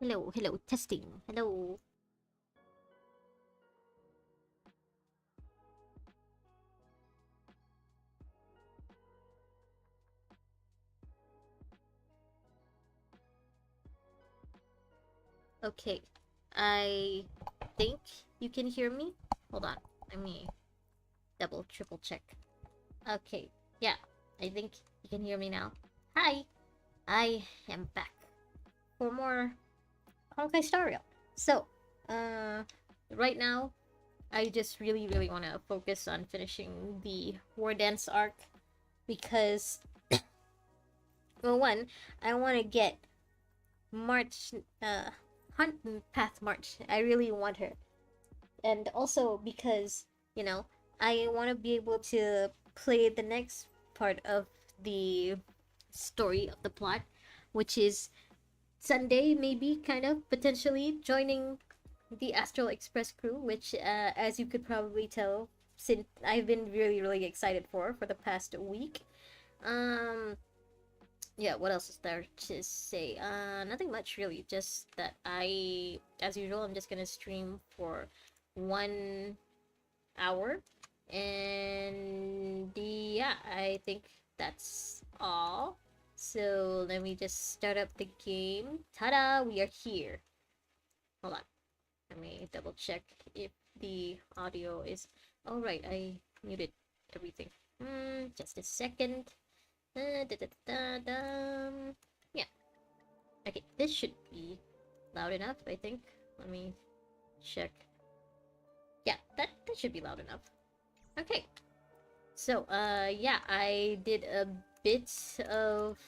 Hello, hello, testing. Hello. Okay, I think you can hear me. Hold on, let me triple check. Okay, yeah, I think you can hear me now. Hi, I am back for more Honkai Star Rail. So, right now, I just really want to focus on finishing the War Dance arc because, well, one, I want to get March, Hunt Path March. I really want her. And also because, you know, I want to be able to play the next part of the story of the plot, which is Sunday, maybe, kind of, potentially joining the Astral Express crew, which, as you could probably tell, since I've been really excited for the past week. Um, yeah, what else is there to say? Nothing much really. Just that as usual, I'm just gonna stream for 1 hour, and yeah, I think that's all. So let me just start up the game. Ta-da! We are here. Hold on. Let me double check if the audio is. All right, I muted everything. Just a second. Yeah. Okay, this should be loud enough, I think. Let me check. Yeah, that should be loud enough. Okay. So, yeah, I did a bit of,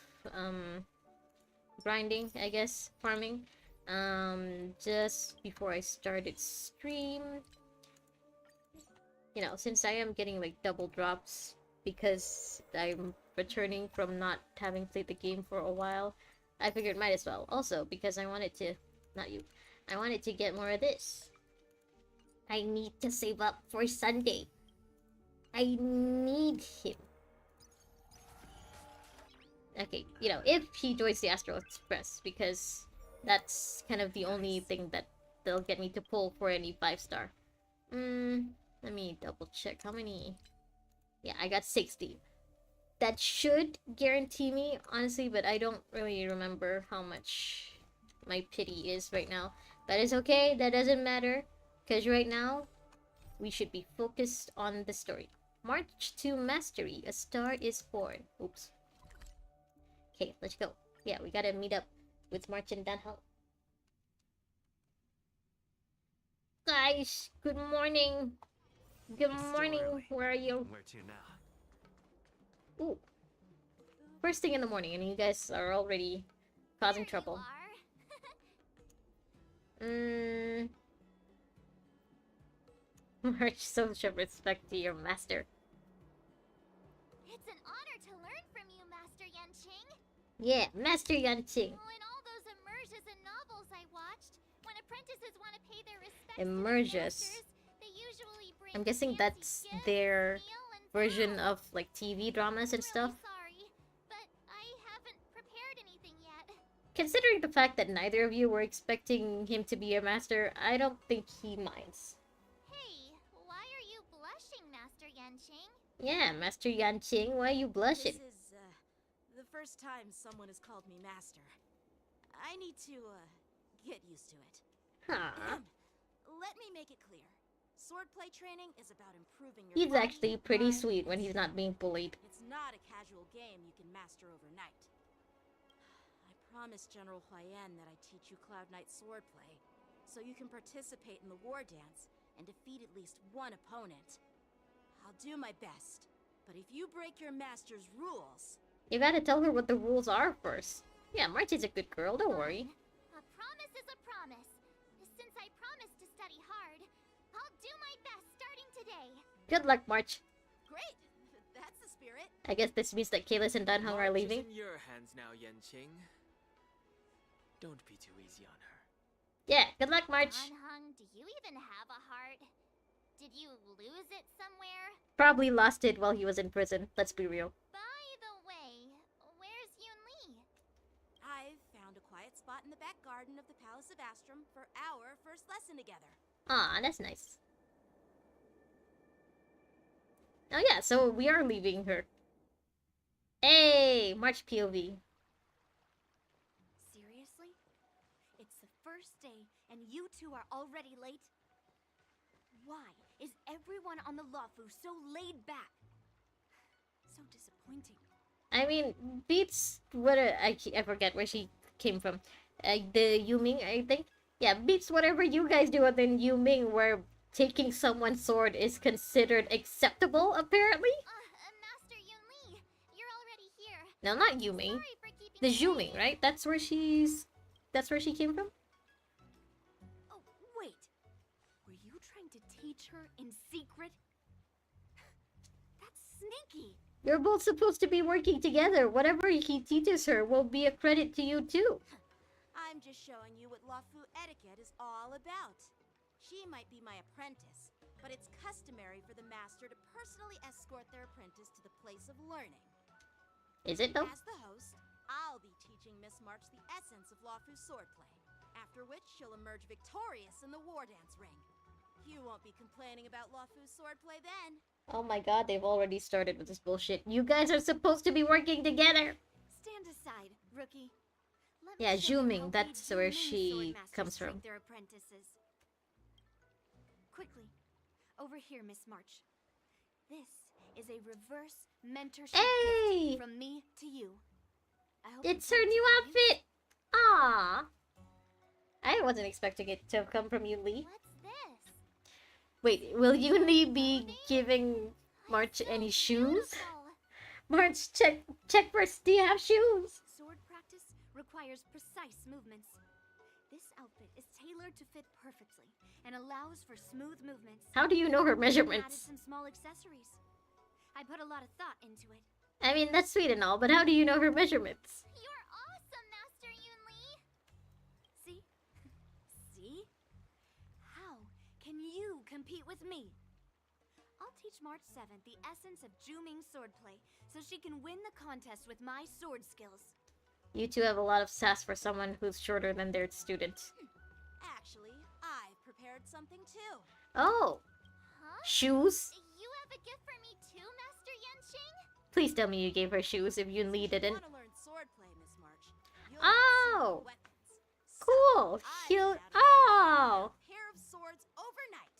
grinding, I guess, farming, just before I started stream. You know, since I am getting, like, double drops because I'm returning from not having played the game for a while, I figured might as well. Also, because I wanted to... Not you. I wanted to get more of this. I need to save up for Sunday. I need him. Okay, you know, if he joins the Astral Express, because that's kind of the only thing that they'll get me to pull for any 5-star. Let me double check how many. Yeah, I got 60. That should guarantee me, honestly, but I don't really remember how much my pity is right now. But it's okay, that doesn't matter, because right now, we should be focused on the story. March to Mastery, a star is born. Oops. Okay, let's go. Yeah, we gotta meet up with March and Danhao. Guys, good morning. Good morning. Where are you? Where to now? Ooh. First thing in the morning, and you guys are already causing trouble. March, so much respect to your master. It's an honor to learn from you, Master Yanqing. Yeah, Master Yanqing. Well, in all those immersions and novels I watched, when apprentices want to pay their respects Immersions. to their masters, they usually bring I'm guessing fancy that's gifts, their meal, and version vows. of like TV dramas and I'm stuff. really sorry, but I haven't prepared anything yet. Considering the fact that neither of you were expecting him to be your master, I don't think he minds. Hey, why are you blushing, Master Yanqing? Yeah, Master Yanqing, why are you blushing? This is, the first time someone has called me master. I need to, get used to it. Huh. Let me make it clear. Swordplay training is about improving your He's body, actually pretty mind, sweet when and he's not being bullied. It's not a casual game you can master overnight. I promised General Huayan that I'd teach you Cloud Knight swordplay, so you can participate in the war dance and defeat at least one opponent. I'll do my best, but if you break your master's rules... You gotta tell her what the rules are first. Yeah, March is a good girl, don't worry. A promise is a promise. Since I promised to study hard, I'll do my best starting today. Good luck, March. Great! That's the spirit. I guess this means that Kalis and Danhong are leaving. March is in your hands now, Yanqing. Don't be too easy on her. Yeah, good luck, March. Danhong, do you even have a heart? Did you lose it somewhere? Probably lost it while he was in prison, let's be real. By the way, where's Yun Li? I've found a quiet spot in the back garden of the Palace of Astrum for our first lesson together. Ah, that's nice. Oh yeah, so we are leaving her. Hey, March POV. Seriously? It's the first day and you two are already late? Why is everyone on the Lawfu so laid back? So disappointing. I mean, beats what I forget where she came from. The Yuming, I think. Yeah, beats whatever you guys do other than Yuming, where taking someone's sword is considered acceptable, apparently. Master Yunli, you're already here. No, not Yuming. Sorry for keeping The you Yuming, waiting. right? That's where she came from. Oh, wait. Were you trying to teach her in secret? That's sneaky. You're both supposed to be working together. Whatever he teaches her will be a credit to you too. I'm just showing you what Lawfu etiquette is all about. She might be my apprentice, but it's customary for the master to personally escort their apprentice to the place of learning. Is it though? As the host, I'll be teaching Miss March the essence of Lawfu's swordplay, after which she'll emerge victorious in the war dance ring. You won't be complaining about Lawfu's swordplay then. Oh my god, they've already started with this bullshit. You guys are supposed to be working together. Stand aside, rookie. Let me Yeah, show you Zhuming, how that's we where Zhuming she swordmasters comes from. treat their apprentices. Quickly, over here, Miss March. This is a reverse mentorship Hey! gift from me to you. I hope It's you her plan new to use- outfit! Ah, I wasn't expecting it to come from Yun Li. What's this? Wait, will Yun Li be giving March any shoes? Beautiful. March, check first, do you have shoes? Sword practice requires precise movements. This outfit is tailored to fit perfectly and allows for smooth movements. How do you know her Added measurements? some small accessories. I put a lot of thought into it. I mean, that's sweet and all, but how do you know her measurements? You're awesome, Master Yunli. See? See? How can you compete with me? I'll teach March 7th the essence of Zhuming swordplay so she can win the contest with my sword skills. You two have a lot of sass for someone who's shorter than their student. Actually, I've prepared something too. Oh, Huh? shoes? You have a gift for me too, Master Yanqing? Please tell me you gave her shoes if Yun Li If you didn't. want to learn swordplay, Miss March, you'll Oh! need suitable weapons. So, Cool! I He'll. set out to Oh! a pair of swords overnight.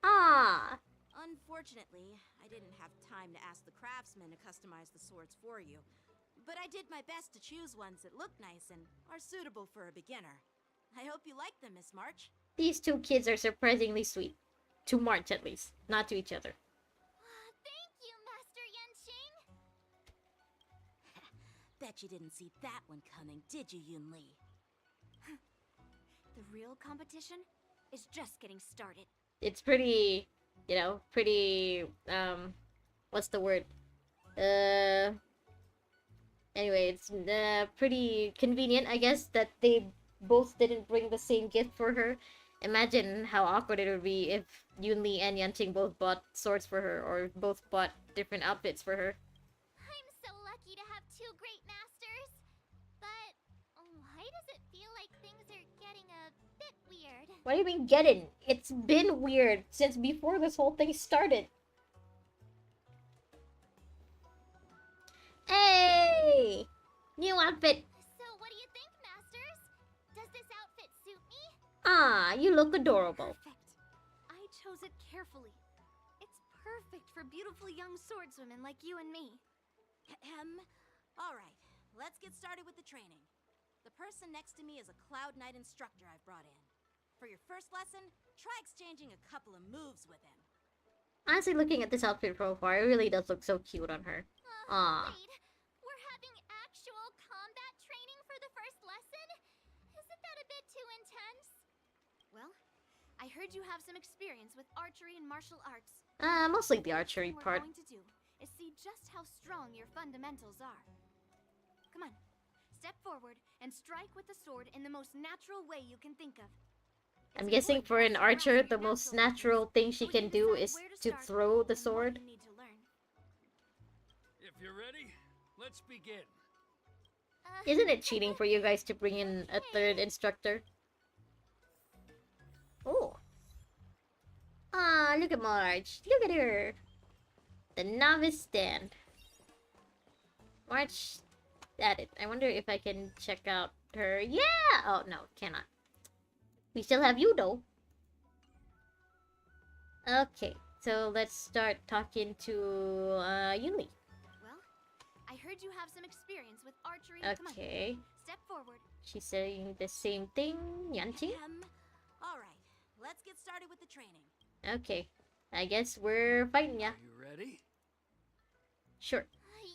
Ah! Unfortunately, I didn't have time to ask the craftsman to customize the swords for you. But I did my best to choose ones that look nice and are suitable for a beginner. I hope you like them, Miss March. These two kids are surprisingly sweet. To March, at least. Not to each other. Thank you, Master Yanqing. Bet you didn't see that one coming, did you, Yun Li? The real competition is just getting started. It's pretty, you know, pretty, what's the word? Anyway, it's pretty convenient, I guess, that they both didn't bring the same gift for her. Imagine how awkward it would be if Yun Li and Yanqing both bought swords for her, or both bought different outfits for her. I'm so lucky to have two great masters. But why does it feel like things are getting a bit weird? What do you mean getting? It's been weird since before this whole thing started. Hey! New outfit! So what do you think, masters? Does this outfit suit me? Ah, you look adorable. Perfect. I chose it carefully. It's perfect for beautiful young swordswomen like you and me. Alright, let's get started with the training. The person next to me is a Cloud Knight instructor I've brought in. For your first lesson, try exchanging a couple of moves with him. Honestly, looking at this outfit profile, it really does look so cute on her. Aw. Wait, we're having actual combat training for the first lesson? Isn't that a bit too intense? Well, I heard you have some experience with archery and martial arts. Mostly the archery What part. we're going to do is see just how strong your fundamentals are. Come on, step forward and strike with the sword in the most natural way you can think of. I'm It's guessing important for an to grasp archer, your the most natural natural thing she so we can do decide is where to start throw the and what sword. you need to learn. If you're ready, let's begin. Isn't it cheating for you guys to bring in a third instructor? Oh. Ah, look at Marge. Look at her. The novice stand. March at it. I wonder if I can check out her. Yeah! Oh, no, cannot. We still have you, though. Okay, so let's start talking to Yunli. Well, I heard you have some experience with archery. Come on, Okay, step forward. she's saying the same thing, Yanchi. All right, let's get started with the training. Okay, I guess we're fighting ya. Are you ready? Sure.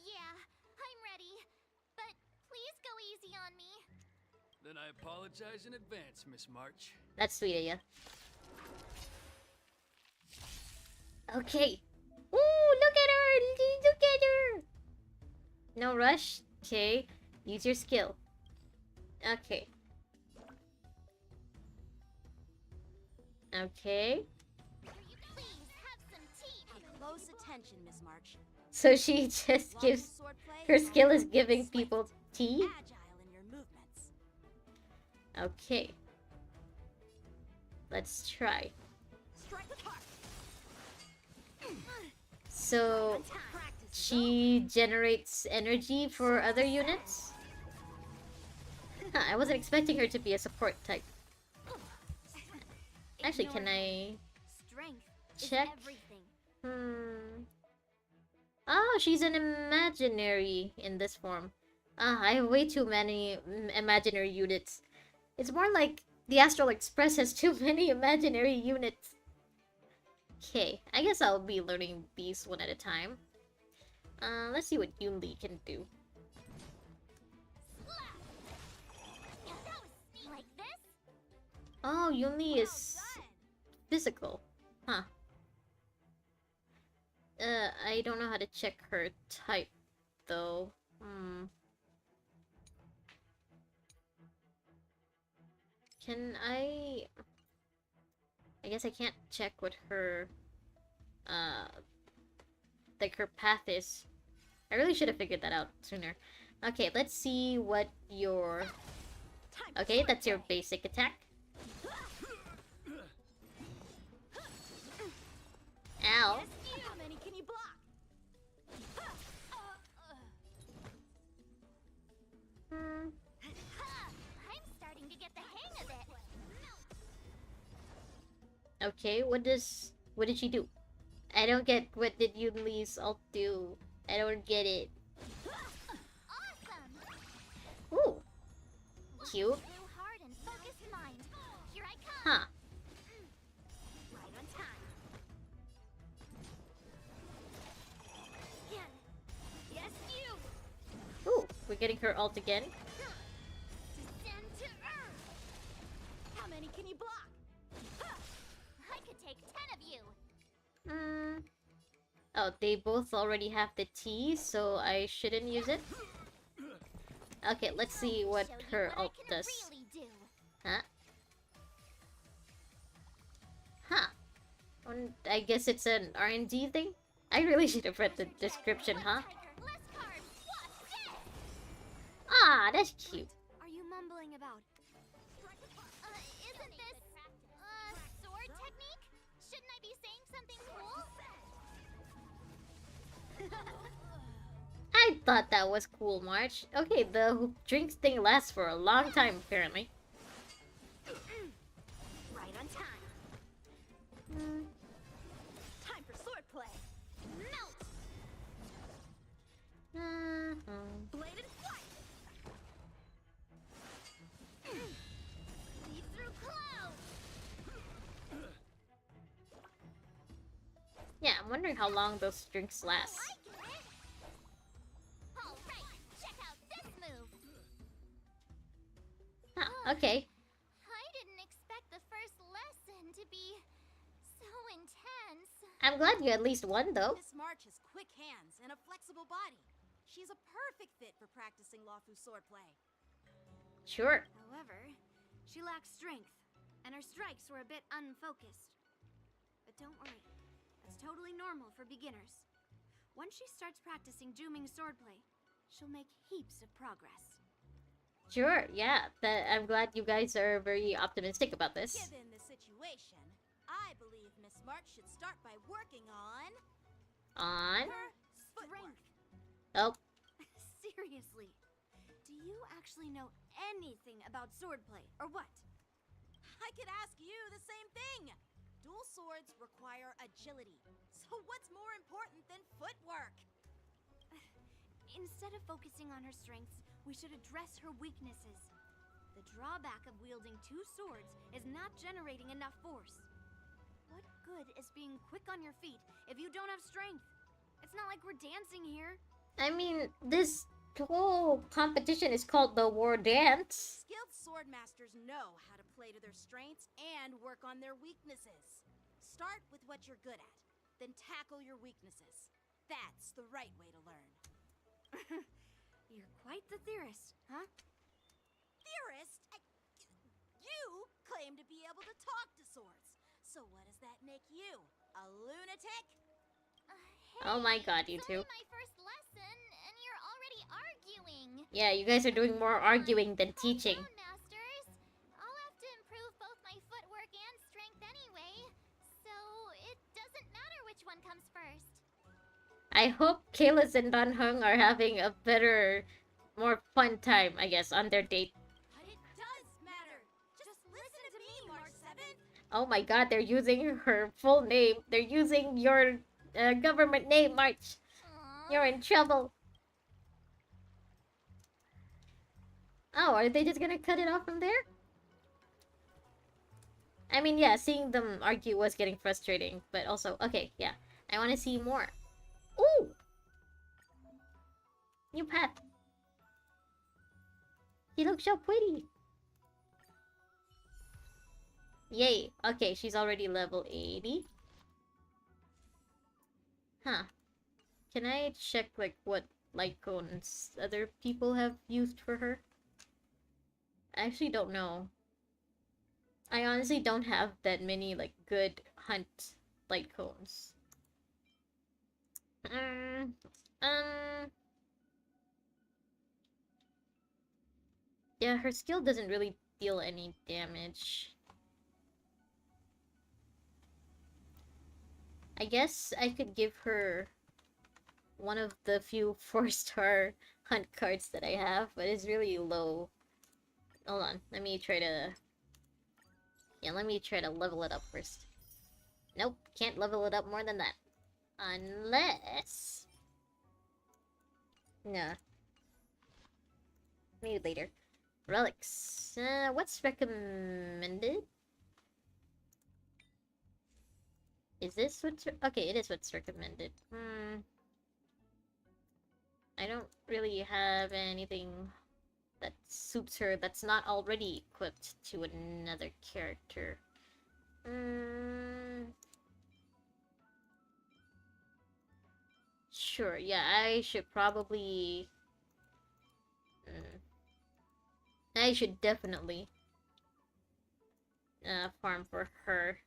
Yeah, I'm ready. But please go easy on me. Then I apologize in advance, Miss March. That's sweet of ya. Okay. Ooh, look at her! Look at her! No rush. Okay. Use your skill. Okay. Okay. Please have some tea. Pay close attention, Miss March. So she just Long gives... swordplay Her and skill is swift, giving people tea? agile in your movements. Okay. Let's try. Strike with heart. So... Practice is she generates energy for other units? Huh, I wasn't expecting her to be a support type. Actually, can I... Strength check? is everything. Oh, she's an imaginary in this form. Ah, I have way too many imaginary units. It's more like the Astral Express has too many imaginary units. Okay, I guess I'll be learning these one at a time. Let's see what Yunli can do. Like this? Oh, Yunli is physical. Huh. I don't know how to check her type, though. Can I... I guess I can't check what her... like her path is. I really should have figured that out sooner. Okay, let's see what your... Okay, that's your basic attack. Ow. How many can you block? I'm starting to get the hang of it. Okay, what did she do? I don't get what did Yunli's ult do. I don't get it. Awesome. Ooh. Cute. Blue heart and focused mind. Here I come. Huh. Right on time. Yes, you. Ooh, we're getting her ult again. Descend to earth. How many can you block? I could take 10 of you. Oh, they both already have the T, so I shouldn't use it. Okay, let's see what Show you her what ult I can does. really do. Huh? Huh. I guess it's an R&D thing? I really should have read the description, huh? Less cards. Watch this. Ah, that's cute. Are you mumbling about? Isn't this sword technique? Shouldn't I be saying something cool? I thought that was cool, March. Okay, the drinks thing lasts for a long time, apparently. Right on time. Time for swordplay. Melt. Bladed flight. See through clouds. Yeah, I'm wondering how long those drinks last. I get it. All right, check out this move. Huh, okay. I didn't expect the first lesson to be so intense. I'm glad you at least won, though. Miss March has quick hands and a flexible body. She's a perfect fit for practicing Lawfu swordplay. Sure. However, she lacks strength, and her strikes were a bit unfocused. But don't worry, that's totally normal for beginners. Once she starts practicing Juming swordplay, she'll make heaps of progress. Sure, yeah. I'm glad you guys are very optimistic about this. Given the situation, I believe Miss March should start by working on On. her footwork. Oh, Seriously, do you actually know anything about swordplay, or what? I could ask you the same thing. Dual swords require agility. So what's more important than footwork? Instead of focusing on her strengths, we should address her weaknesses. The drawback of wielding two swords is not generating enough force. What good is being quick on your feet if you don't have strength? It's not like we're dancing here. I mean, this whole competition is called the War Dance. Skilled sword masters know how to play to their strengths and work on their weaknesses. Start with what you're good at, then tackle your weaknesses. That's the right way to learn. You're quite the theorist, huh? Theorist? You claim to be able to talk to swords. So what does that make you? A lunatic? Oh my god, you It's two. only my first lesson, and you're already arguing. Yeah, you guys are doing more arguing than teaching. Calm down, masters. I'll have to improve both my footwork and strength anyway, so it doesn't matter which one comes first. I hope Kalis and Don Hung are having a better, more fun time, I guess, on their date. But it does matter. Just listen to me, March 7th. Oh my god, they're using her full name. They're using your government name, March. Aww. You're in trouble. Oh, are they just gonna cut it off from there? I mean, yeah, seeing them argue was getting frustrating, but also, okay, yeah. I want to see more. Ooh! New path. He looks so pretty. Yay. Okay, she's already level 80. Huh. Can I check, like, what light cones other people have used for her? I actually don't know. I honestly don't have that many, like, good hunt light cones. Yeah, her skill doesn't really deal any damage. I guess I could give her one of the few 4-star hunt cards that I have, but it's really low. Hold on, let me try to... Yeah, let me try to level it up first. Nope, can't level it up more than that. Unless... Nah. Maybe later. Relics. What's recommended? Is this what's... Okay, it is what's recommended. I don't really have anything that suits her that's not already equipped to another character. Sure, yeah, I should probably... I should definitely farm for her.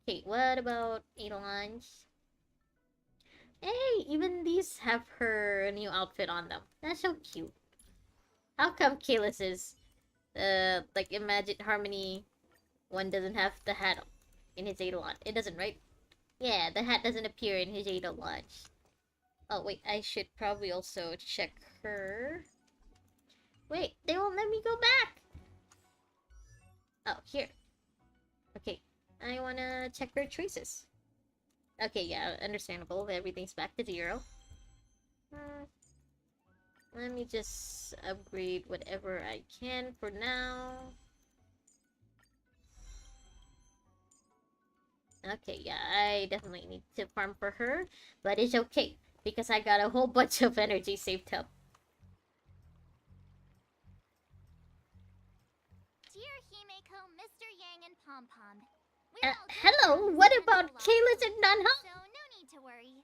Okay, what about Edelon's? Hey, even these have her new outfit on them. That's so cute. How come Kalis's, like, Imagine Harmony one doesn't have the hat in his Eidolon? It doesn't, right? Yeah, the hat doesn't appear in his Eidolon. Oh, wait, I should probably also check her. Wait, they won't let me go back! Oh, here. Okay, I wanna check her choices. Okay, yeah, understandable. Everything's back to 0. Let me just upgrade whatever I can for now. Okay, yeah, I definitely need to farm for her, but it's okay, because I got a whole bunch of energy saved up. Dear Himeko, Mr. Yang, and Pom Pom. Hello, what about Kalis and Nanha? So no need to worry.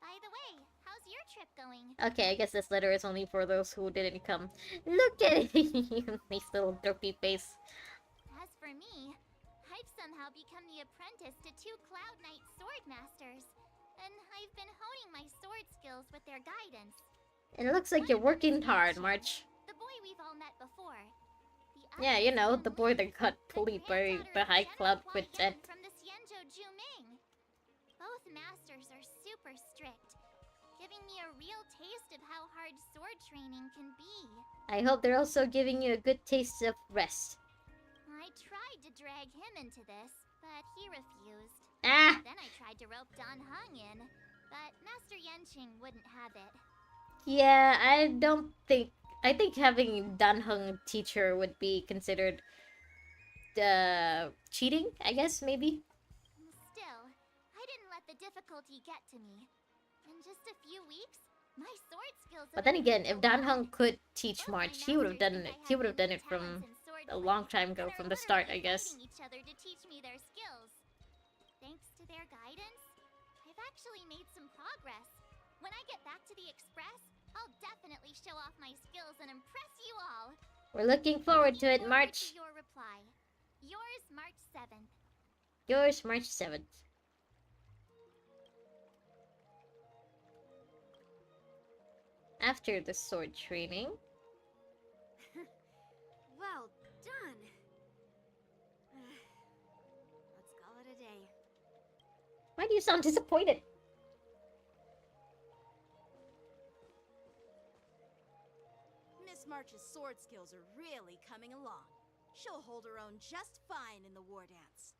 By the way, how's your trip going? Okay, I guess this letter is only for those who didn't come. Look at him, his little derpy face. As for me, I've somehow become the apprentice to 2 Cloud Knight sword masters, and I've been honing my sword skills with their guidance. It looks like you're working hard, March. The boy we've all met before Yeah, you know, the boy that got bullied by the High Club with that. From the Xianzhou Juming. Both masters are super strict, giving me a real taste of how hard sword training can be. I hope they're also giving you a good taste of rest. I tried to drag him into this, but he refused. Ah! Then I tried to rope Dan Heng in, but Master Yanqing wouldn't have it. Yeah, I don't think... I think having Dan Heng teach her would be considered... cheating, I guess, maybe? Still, I didn't let the difficulty get to me. In just a few weeks, my sword skills have But then again, improved if Dan a Heng lot. could teach Both my March, he would have masters done think it. I He have would have done unique it from talents in sword a play long time ago, and are from the start, I literally guess. fighting each other to teach me their skills. Thanks to their guidance, I've actually made some progress. When I get back to the Express, I'll definitely show off my skills and impress you all. We're looking forward to it, Looking forward March. to your reply. Yours, March 7th. Yours, March 7th. After the sword training. Well done. Let's call it a day. Why do you sound disappointed? Miss March's sword skills are really coming along. She'll hold her own just fine in the war dance.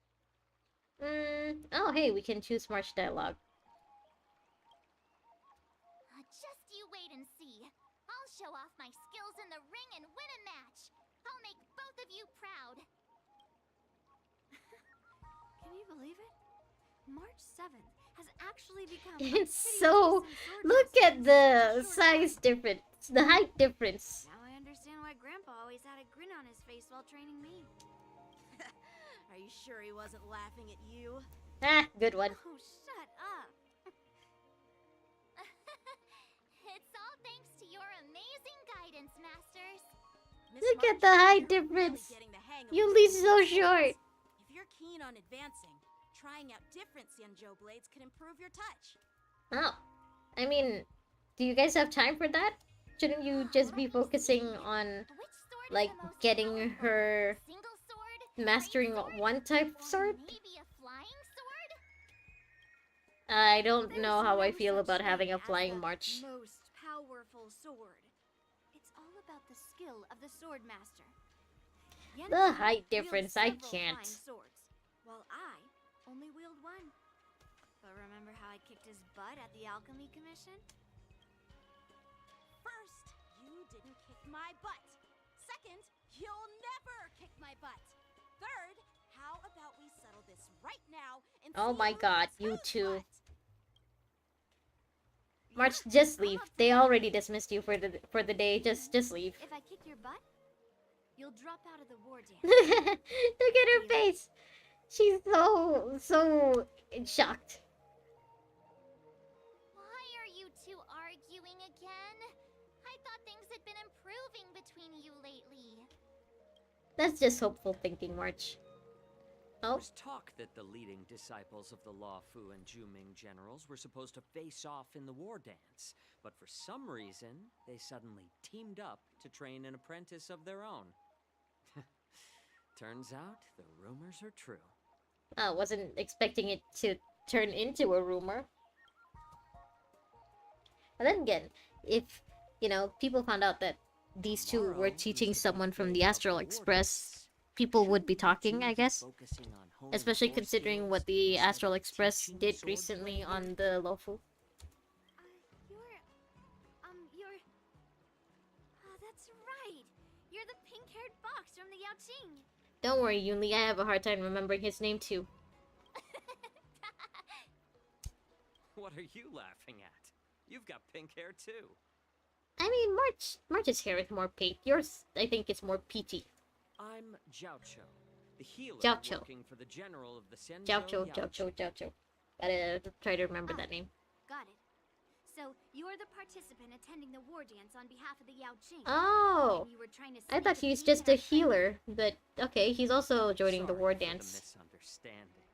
Oh hey, we can choose March dialogue. Just you wait and see. I'll show off my skills in the ring and win a match. I'll make both of you proud. Can you believe it? March 7th has actually become It's so... Look at the size difference. The height difference. Now I understand why Grandpa always had a grin on his face while training me. Are you sure he wasn't laughing at you? Ah, good one. Oh, shut up. It's all thanks to your amazing guidance, Masters. Miss Look at March, the height you're really difference. getting the hang of Yuli's using so your short. skills. If you're keen on advancing, trying out different Xianzhou blades could improve your touch. Oh. I mean, do you guys have time for that? Shouldn't you just be focusing on, Which sword is like, the most getting powerful? her Single sword, mastering great sword, one type of or sword? maybe a flying sword? I don't There's know how I no feel such about having thing a as flying the march. most powerful sword. It's all about the skill of the sword master. The Yanqing height wields difference, I several can't. flying swords, while I only wield one. But remember how I kicked his butt at the Alchemy Commission? First, you didn't kick my butt. Second, you'll never kick my butt. Third, how about we settle this right now and Oh see my who god, kicks you whose two. butt? March, Yeah, just I'm leave. up to They that. already dismissed you for the day. Just leave. If I kick your butt, you'll drop out of the war dance. Look at her face. She's so shocked. Why are you two arguing again? I thought things had been improving between you lately. That's just hopeful thinking, March. There Oh, was talk that the leading disciples of the Law Fu and Juming generals were supposed to face off in the war dance, but for some reason, they suddenly teamed up to train an apprentice of their own. Turns out, the rumors are true. I wasn't expecting it to turn into a rumor. But then again, if, you know, people found out that these two were Tomorrow teaching is the someone big from day the of Astral war Express, dance. people would Shouldn't be you talking, two I be guess. focusing on honing Especially core considering what skills the instead Astral of Express teaching did sword recently play? on the Lofu. You're... Oh, that's right. You're the pink-haired fox from the Yaoqing. Don't worry, Yunli, I have a hard time remembering his name too. What are you laughing at? You've got pink hair too. I mean, March's hair is more pink. Yours, I think, is more peachy. I'm Jiaoqiu, the healer Jiaoqiu. working for the general of the Xianzhou Jiaoqiu. Gotta try to remember that name. Got it. So, you're the participant attending the war dance on behalf of the Yaoqing. Oh! And you were trying to I sneak thought a he's peek just at a our training. healer, but okay, he's also joining the war Sorry for dance. the misunderstanding.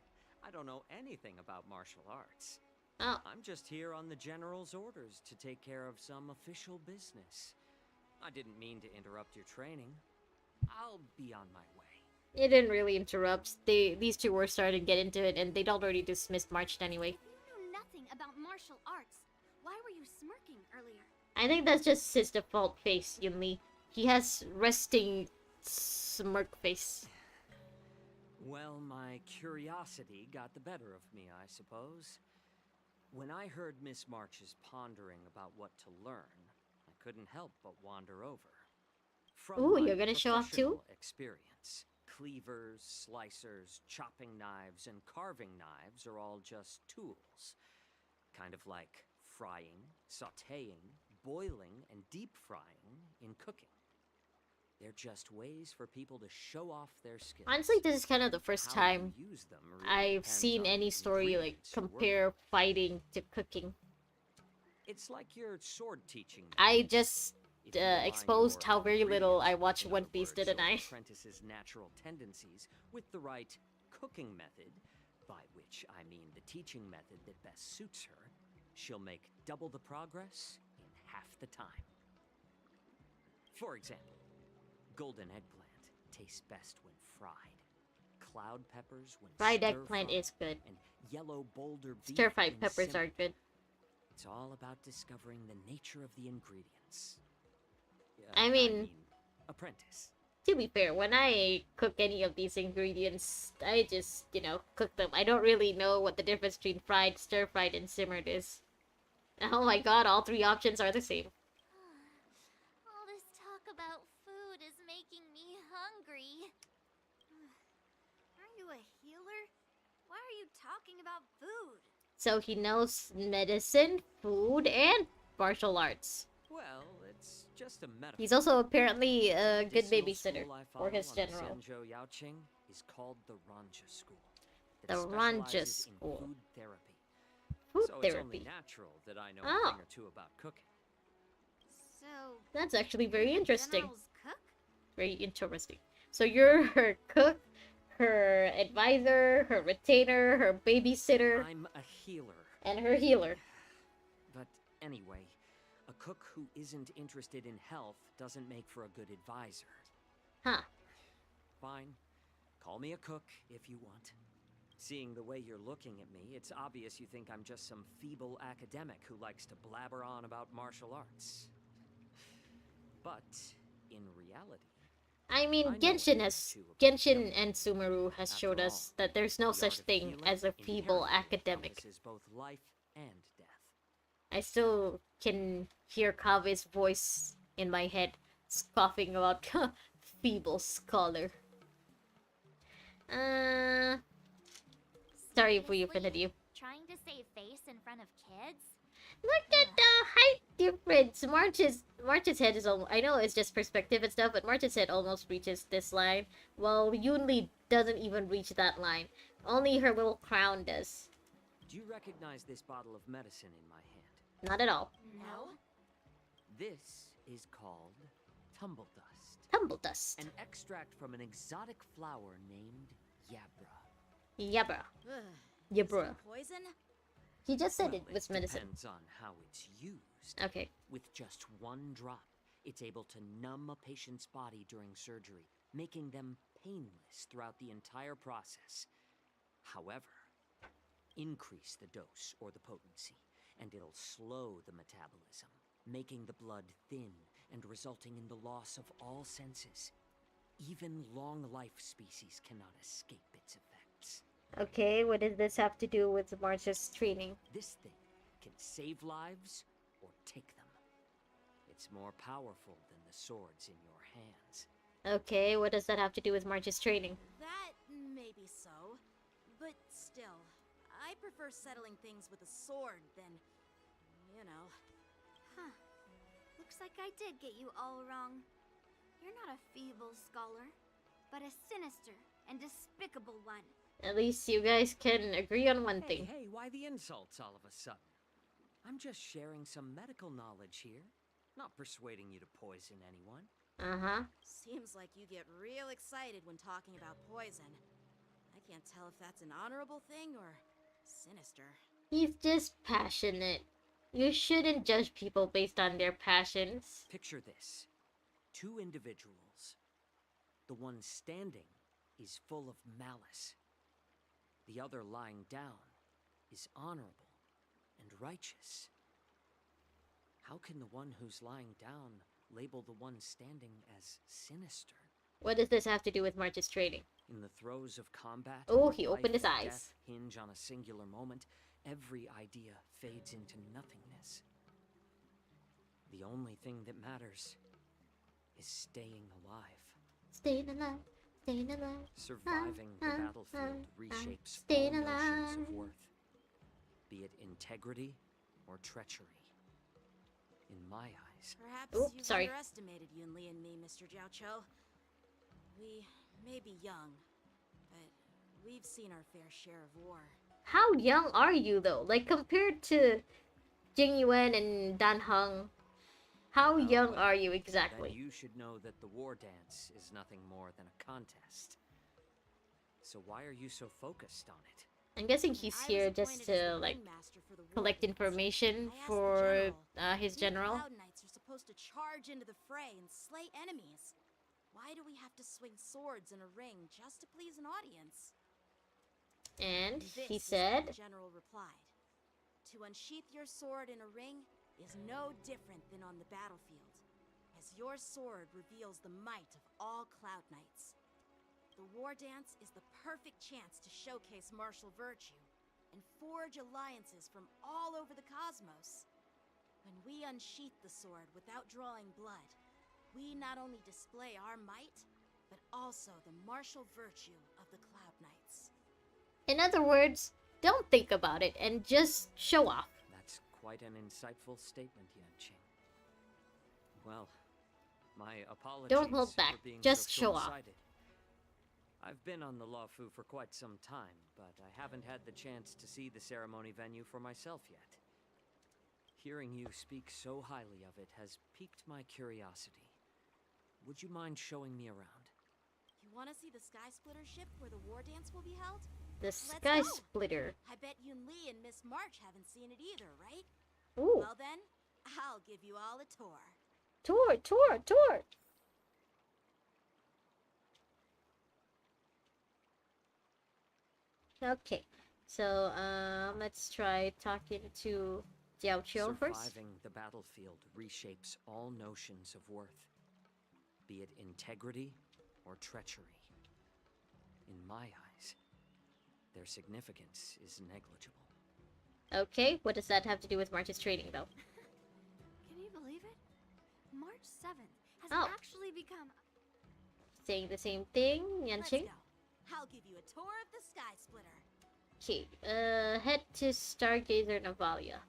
I don't know anything about martial arts. Oh, I'm just here on the general's orders to take care of some official business. I didn't mean to interrupt your training. I'll be on my way. It didn't really interrupt. These two were starting to get into it, and they'd already dismissed March anyway. If you knew nothing about martial arts, why were you smirking earlier? I think that's just his default face, Yunli. He has resting smirk face. Well, my curiosity got the better of me, I suppose. When I heard Miss March's pondering about what to learn, I couldn't help but wander over. From Ooh, my you're gonna show off too? professional experience, cleavers, slicers, chopping knives, and carving knives are all just tools. Kind of like frying, sautéing, boiling, and deep frying in cooking. They're just ways for people to show off their skills. Honestly, this is kind of the first How you time use them really I've depends seen on any the story like ingredients you're working compare fighting to cooking. It's like your sword teaching. I just If you align exposed your how very little I ingredients, watch in One other Piece, words, didn't your I? apprentice's natural tendencies with the right cooking method, by which I mean the teaching method that best suits her, she'll make double the progress in half the time. For example, golden eggplant tastes best when fried. Cloud peppers when Fried stir-fried, eggplant is good. and yellow boulder beef Stir-fried when peppers are simmered. good. It's all about discovering the nature of the ingredients. I mean, apprentice. to be fair, when I cook any of these ingredients, I just, cook them. I don't really know what the difference between fried, stir-fried, and simmered is. Oh my god, all three options are the same. All this talk about food is making me hungry. Aren't you a healer? Why are you talking about food? So he knows medicine, food, and martial arts. Well, it's just a metaphor. He's also apparently a good Medicinal babysitter school I for his follow on the general. Senjo Yaoqing is called the Ranja School. It The Ranja specializes in School. food therapy. Food So it's only therapy. natural that I know Oh. a thing or two about cooking. So, That's actually very the interesting. general's cook? Very interesting. So you're her cook, her advisor, her retainer, her babysitter, I'm a healer. and her healer. But anyway, a cook who isn't interested in health doesn't make for a good advisor. Huh. Fine. Call me a cook if you want. Seeing the way you're looking at me, it's obvious you think I'm just some feeble academic who likes to blabber on about martial arts. But in reality, I mean, I know Genshin a has thing or two about Genshin healing. and Sumeru has After showed all, us that there's no the such art of thing healing as a feeble inherently academic. encompasses both life and death. I still can hear Kave's voice in my head, scoffing about feeble scholar. Sorry if we offended you. Trying to save face in front of kids? Look at the height difference. March's head is I know it's just perspective and stuff, but March's head almost reaches this line, while Yunli doesn't even reach that line. Only her little crown does. Do you recognize this bottle of medicine in my hand? Not at all. No. This is called tumble dust, Tumble dust. an extract from an exotic flower named Yabra. Yabra. Ugh, Yabra. poison? He just said Well, it was medicine. Depends on how it's used. Okay. With just one drop, it's able to numb a patient's body during surgery, making them painless throughout the entire process. However, increase the dose or the potency, and it'll slow the metabolism, making the blood thin and resulting in the loss of all senses. Even long-life species cannot escape its effects. Okay, what does this have to do with March's training? This thing can save lives or take them. It's more powerful than the swords in your hands. Okay, what does that have to do with March's training? That may be so. But still, I prefer settling things with a sword than, you know. Huh. Looks like I did get you all wrong. You're not a feeble scholar, but a sinister and despicable one. At least you guys can agree on one thing. Hey, why the insults all of a sudden? I'm just sharing some medical knowledge here, not persuading you to poison anyone. Uh-huh. Seems like you get real excited when talking about poison. I can't tell if that's an honorable thing or sinister. He's just passionate. You shouldn't judge people based on their passions. Picture this. Two individuals. the one standing is full of malice. The other lying down is honorable and righteous. How can the one who's lying down label the one standing as sinister? What does this have to do with March's training? In the throes of combat, Oh, he life opened his and eyes. death hinge on a singular moment. Every idea fades into nothingness. The only thing that matters is staying alive. Staying alive, staying alive. Surviving the battlefield reshapes all staying notions alive. of worth, be it integrity or treachery. In my eyes, Perhaps Oops, you've sorry. underestimated Yunli and me, Mr. Jiaoqiu. We may be young, but we've seen our fair share of war. How young are you though? Like compared to Jing Yuan and Dan Heng, how Oh, young well, are you then exactly? you should know that the war dance is nothing more than a contest. So why are you so focused on it? I'm guessing When he's I was here just appointed as to the like ringmaster for the war collect dance, information I asked the for general, his "We general. Cloud Knights are supposed to charge into the fray and slay enemies. Why do we have to swing swords in a ring just to please an audience?" And This he is what said, the general replied. "To unsheath your sword in a ring is no different than on the battlefield, as your sword reveals the might of all Cloud Knights. The war dance is the perfect chance to showcase martial virtue and forge alliances from all over the cosmos. When we unsheath the sword without drawing blood, we not only display our might, but also the martial virtue of the Cloud Knights." in other words, don't think about it and just show off. That's quite an insightful statement, Yanqing. Well, my apologies Don't hold back, for being just so show off. short-sighted. I've been on the Luofu for quite some time, but I haven't had the chance to see the ceremony venue for myself yet. Hearing you speak so highly of it has piqued my curiosity. Would you mind showing me around? You want to see the Sky Splitter ship where the war dance will be held? The Let's Sky go. Splitter. I bet Yunli and Miss March haven't seen it either, right? Ooh, Well then, I'll give you all a tour. tour. Okay, so let's try talking to Jiao Qiu first. Surviving the battlefield reshapes all notions of worth, be it integrity or treachery. In my eyes, their significance is negligible. Okay, what does that have to do with March's training though? Can you believe it? March 7th has Oh. actually become. Saying the same thing, Let's Yanqing? go. I'll give you a tour of the Sky Splitter. Okay, head to Stargazer Navalia.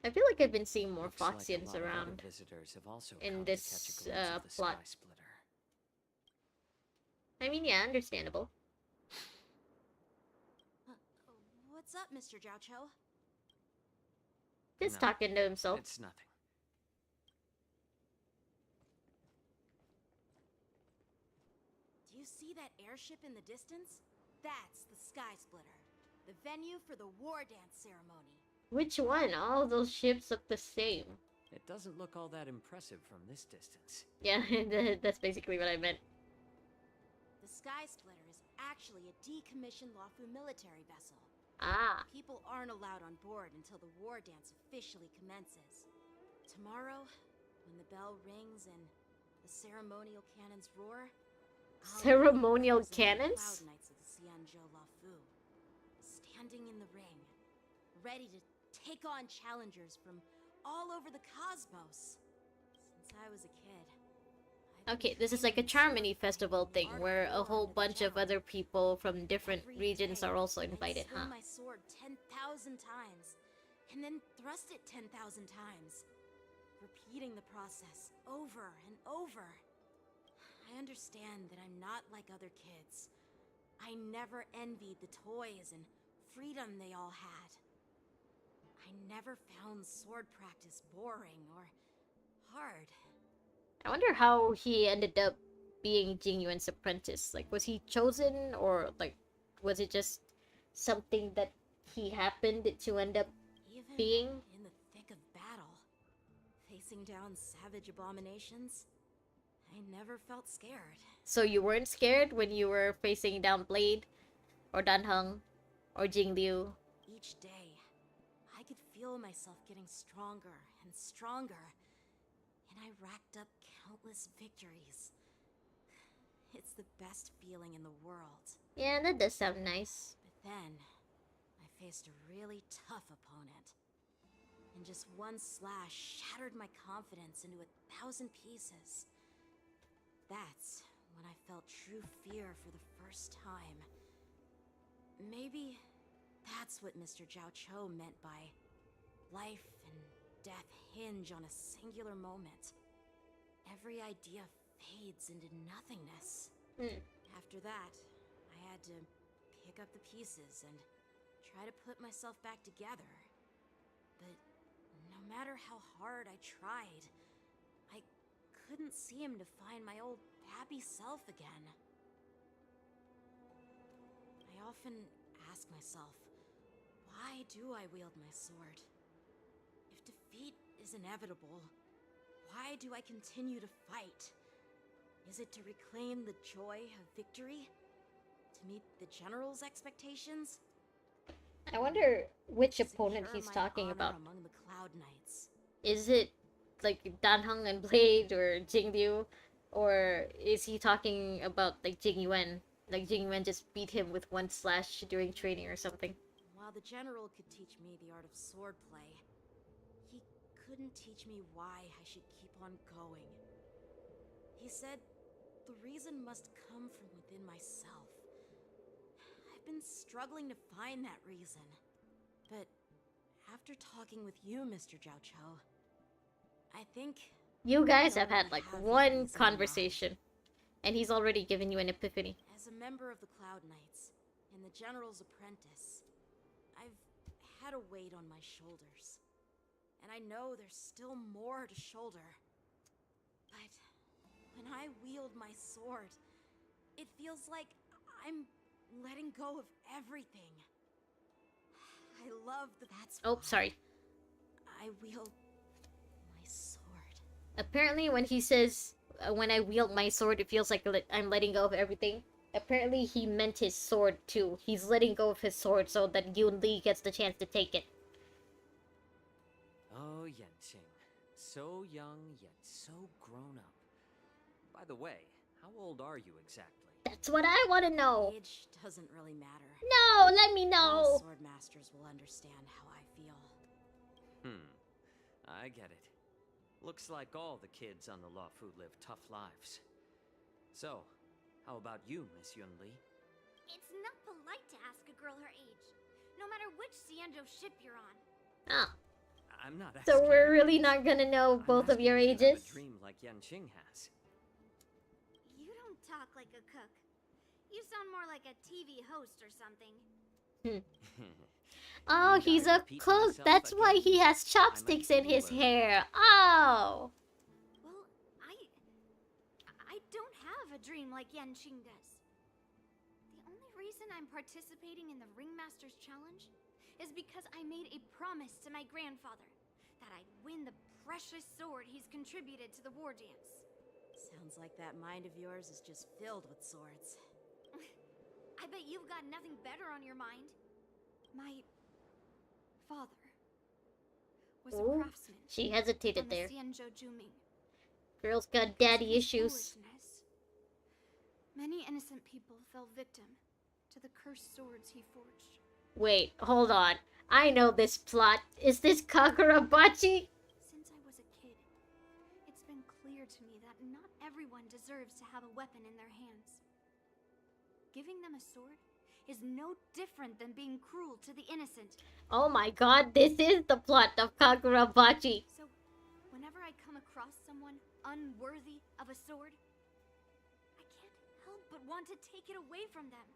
I feel like I've been seeing more Looks like a Foxians lot of other around visitors have also in come this, to catch a glimpse of the plot. Sky Splitter. I mean, yeah, understandable. What's up, Mr. Jiaoqiu? Just No, talking to himself. It's nothing. Do you see that airship in the distance? That's the Sky Splitter, the venue for the war dance ceremony. Which one? All those ships look the same. It doesn't look all that impressive from this distance. Yeah, that's basically what I meant. The Sky Splitter is actually a decommissioned Luofu military vessel. Ah, People aren't allowed on board until the war dance officially commences. Tomorrow, when the bell rings and the ceremonial cannons roar, I'll be ceremonial representing the cannons? Cloud Knights of the Xianzhou Luofu, standing in the ring, ready to take on challengers from all over the cosmos. Since I was a kid. I've been Okay, this is like a training Charmony sword Festival fighting thing in the art where of a war whole under the bunch of general. other people from different Every regions day, are also I'd invited, swing huh? my sword 10,000 times, and then thrust it 10,000 times, repeating the process over and over. I understand that I'm not like other kids. I never envied the toys and freedom they all had. I never found sword practice boring or hard. I wonder how he ended up being Jing Yuan's apprentice. Like, was he chosen, or like, was it just something that he happened to end up being? In the thick of battle, facing down savage abominations, I never felt scared. So you weren't scared when you were facing down Blade, or Danheng, or Jingliu? Each day, I could feel myself getting stronger and stronger, and I racked up countless victories. It's the best feeling in the world. Yeah, that does sound nice. But then, I faced a really tough opponent. And just one slash shattered my confidence into 1,000 pieces. That's when I felt true fear for the first time. Maybe that's what Mr. Zhao Cho meant by life and death hinge on a singular moment. Every idea fades into nothingness. After that, I had to pick up the pieces and try to put myself back together. But no matter how hard I tried, I couldn't seem to find my old happy self again. I often ask myself, why do I wield my sword? If defeat is inevitable, why do I continue to fight? Is it to reclaim the joy of victory? To meet the general's expectations? I wonder which Secure opponent he's my talking honor about. among the Cloud Knights. Is it like Danheng and Blade or Jingliu? Or is he talking about like Jing Yuan? Like Jing Yuan just beat him with one slash during training or something. While the general could teach me the art of swordplay, he couldn't teach me why I should keep on going. He said the reason must come from within myself. I've been struggling to find that reason. But after talking with you, Mr. Zhao Cho, I think You guys I have had already like have your one reason in conversation. And he's already given you an epiphany. As a member of the Cloud Knights and the General's apprentice, I've had a weight on my shoulders. And I know there's still more to shoulder. But when I wield my sword, it feels like I'm letting go of everything. I love that's Oh, why sorry. I wield my sword. Apparently when he says, when I wield my sword, it feels like I'm letting go of everything. Apparently he meant his sword too. He's letting go of his sword so that Yun Li gets the chance to take it. Oh, Yenqing. So young, yet so grown up. By the way, how old are you exactly? That's what I want to know. Age doesn't really matter. No, let me All know. sword masters will understand how I feel. I get it. Looks like all the kids on the Luofu live tough lives. So, how about you, Miss Yun Li? It's not polite to ask a girl her age, no matter which Xianzhou ship you're on. Ah, I'm not so asking we're you really this. not gonna know I'm both of asking your if you have ages? a dream like Yenqing has. You don't talk like a cook. You sound more like a TV host or something. Oh, Need he's I a repeat cook. myself That's why again? he has chopsticks in his healer. hair. Oh. Well, I don't have a dream like Yanqing does. The only reason I'm participating in the Ringmaster's Challenge is because I made a promise to my grandfather that I'd win the precious sword he's contributed to the war dance. Sounds like that mind of yours is just filled with swords. I bet you've got nothing better on your mind. My father was a Ooh, craftsman she hesitated on the there. Xianzhou Juming. Girl's got daddy His issues. foolishness, many innocent people fell victim to the cursed swords he forged. Wait, hold on. I know this plot. Is this Kagurabachi? Since I was a kid, it's been clear to me that not everyone deserves to have a weapon in their hands. Giving them a sword is no different than being cruel to the innocent. Oh my god, this is the plot of Kagurabachi. So, whenever I come across someone unworthy of a sword, I can't help but want to take it away from them.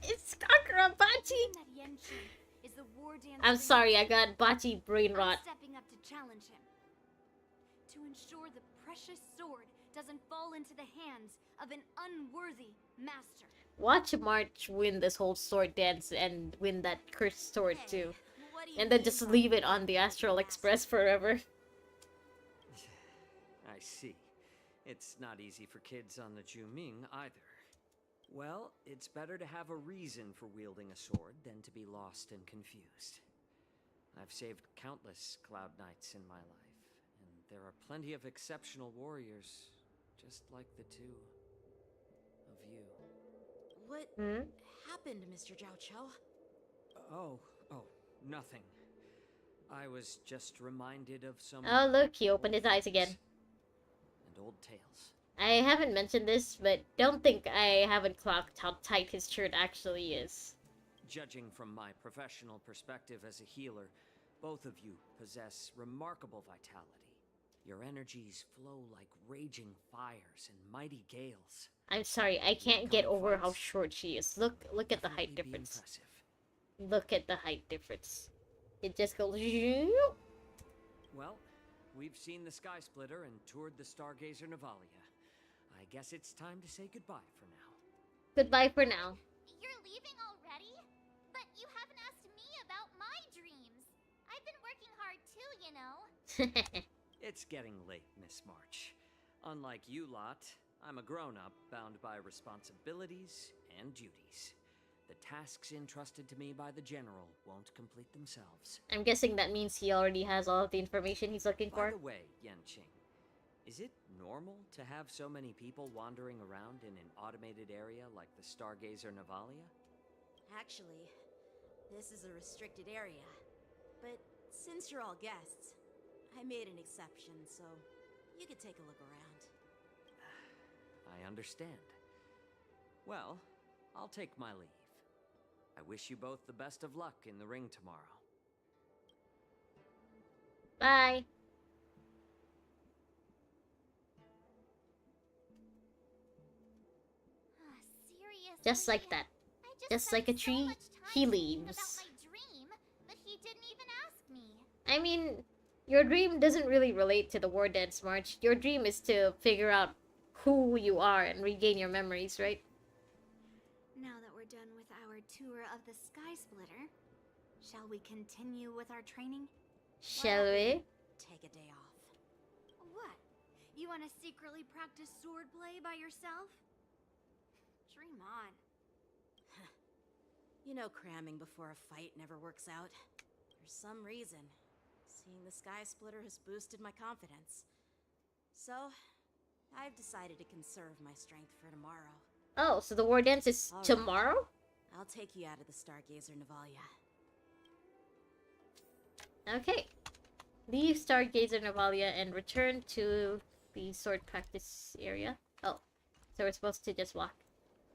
It's Kagurabachi. Given that Yanqing is the war dance. I'm sorry, I got Bachi brain I'm rot. stepping up to challenge him. To ensure the precious sword doesn't fall into the hands of an unworthy master. Watch March win this whole sword dance and win that cursed sword Hey, too. what do And then just leave it on the Astral Express forever. I see. It's not easy for kids on the Juming either. Well, it's better to have a reason for wielding a sword than to be lost and confused. I've saved countless Cloud Knights in my life, and there are plenty of exceptional warriors, just like the two of you. What happened, Mr. Zhao Chou? Oh, nothing. I was just reminded of some... Oh, look, he opened his eyes again. And old tales. I haven't mentioned this, but don't think I haven't clocked how tight his shirt actually is. Judging from my professional perspective as a healer, both of you possess remarkable vitality. Your energies flow like raging fires and mighty gales. I'm sorry, I can't get over how short she is. Look at the height difference. Impressive. Look at the height difference. It just goes... Well, we've seen the Sky Splitter and toured the Stargazer Navalia. I guess it's time to say goodbye for now. Goodbye for now. You're leaving already? But you haven't asked me about my dreams. I've been working hard too, you know. It's getting late, Miss March. Unlike you lot, I'm a grown-up bound by responsibilities and duties. The tasks entrusted to me by the General won't complete themselves. I'm guessing that means he already has all of the information he's looking for. By the way, Yanqing, is it normal to have so many people wandering around in an automated area like the Stargazer Navalia? Actually, this is a restricted area. But since you're all guests, I made an exception, so you could take a look around. I understand. Well, I'll take my leave. I wish you both the best of luck in the ring tomorrow. Bye. Seriously? Just like that. I Just like a spent so tree, much he time thinking leaves. about my dream, but he didn't even ask me. I mean, your dream doesn't really relate to the War Dance March. Your dream is to figure out who you are and regain your memories, right? Now that we're done with our tour of the Sky Splitter, shall we continue with our training? Shall we? Take a day off. What? You want to secretly practice swordplay by yourself? Dream on. You know, cramming before a fight never works out. For some reason, seeing the Sky Splitter has boosted my confidence. So, I've decided to conserve my strength for tomorrow. Oh, so the War Dance is All right. tomorrow? I'll take you out of the Stargazer Navalia. Okay. Leave Stargazer Navalia and return to the sword practice area. Oh, so we're supposed to just walk.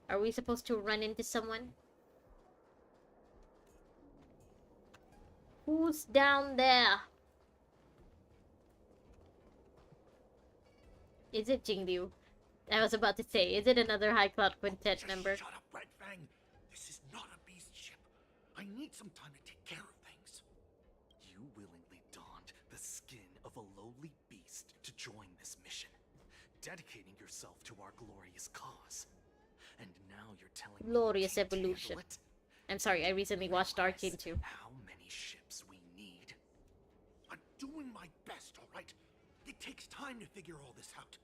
Are we supposed to run into someone? Who's down there? Is it Jingliu? I was about to say, is it another High Cloud Quintet member? Shut up, Red Fang. This is not a beast ship. I need some time to take care of things. You willingly donned the skin of a lowly beast to join this mission, dedicating yourself to our glorious cause. And now you're telling me Glorious you can't handle evolution. it? I'm sorry, I recently watched Realize Arcane too. how many ships we need. I'm doing my best, all right? It takes time to figure all this out.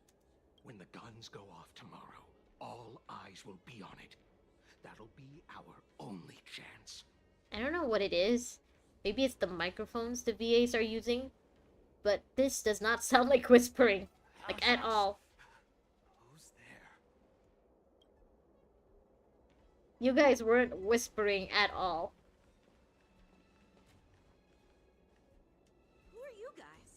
When the guns go off tomorrow, all eyes will be on it. That'll be our only chance. I don't know what it is. Maybe it's the microphones the VAs are using. But this does not sound like whispering. Like, at all. Who's there? You guys weren't whispering at all. Who are you guys?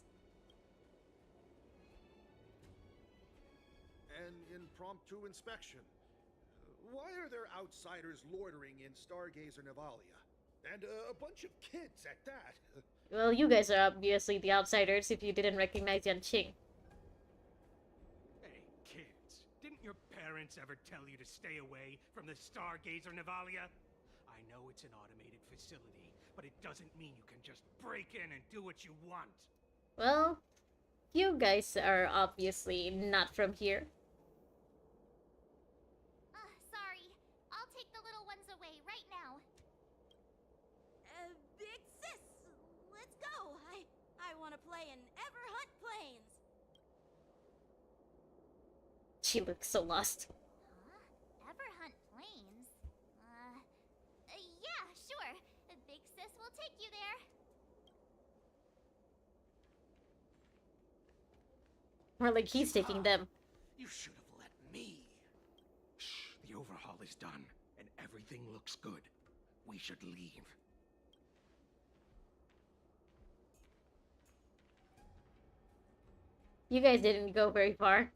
An impromptu inspection. Why are there outsiders loitering in Stargazer Navalia? And a bunch of kids at that. Well, you guys are obviously the outsiders if you didn't recognize Yanqing. Hey, kids, didn't your parents ever tell you to stay away from the Stargazer Navalia? I know it's an automated facility, but it doesn't mean you can just break in and do what you want. Well, you guys are obviously not from here. Sorry. I'll take the little ones away right now. Big sis, playing Everhunt Plains. She looks so lost. Huh? Everhunt Plains? Yeah, sure. Big Sis will take you there. Or like he's taking them. You should have let me. Shh, the overhaul is done, and everything looks good. We should leave. You guys didn't go very far.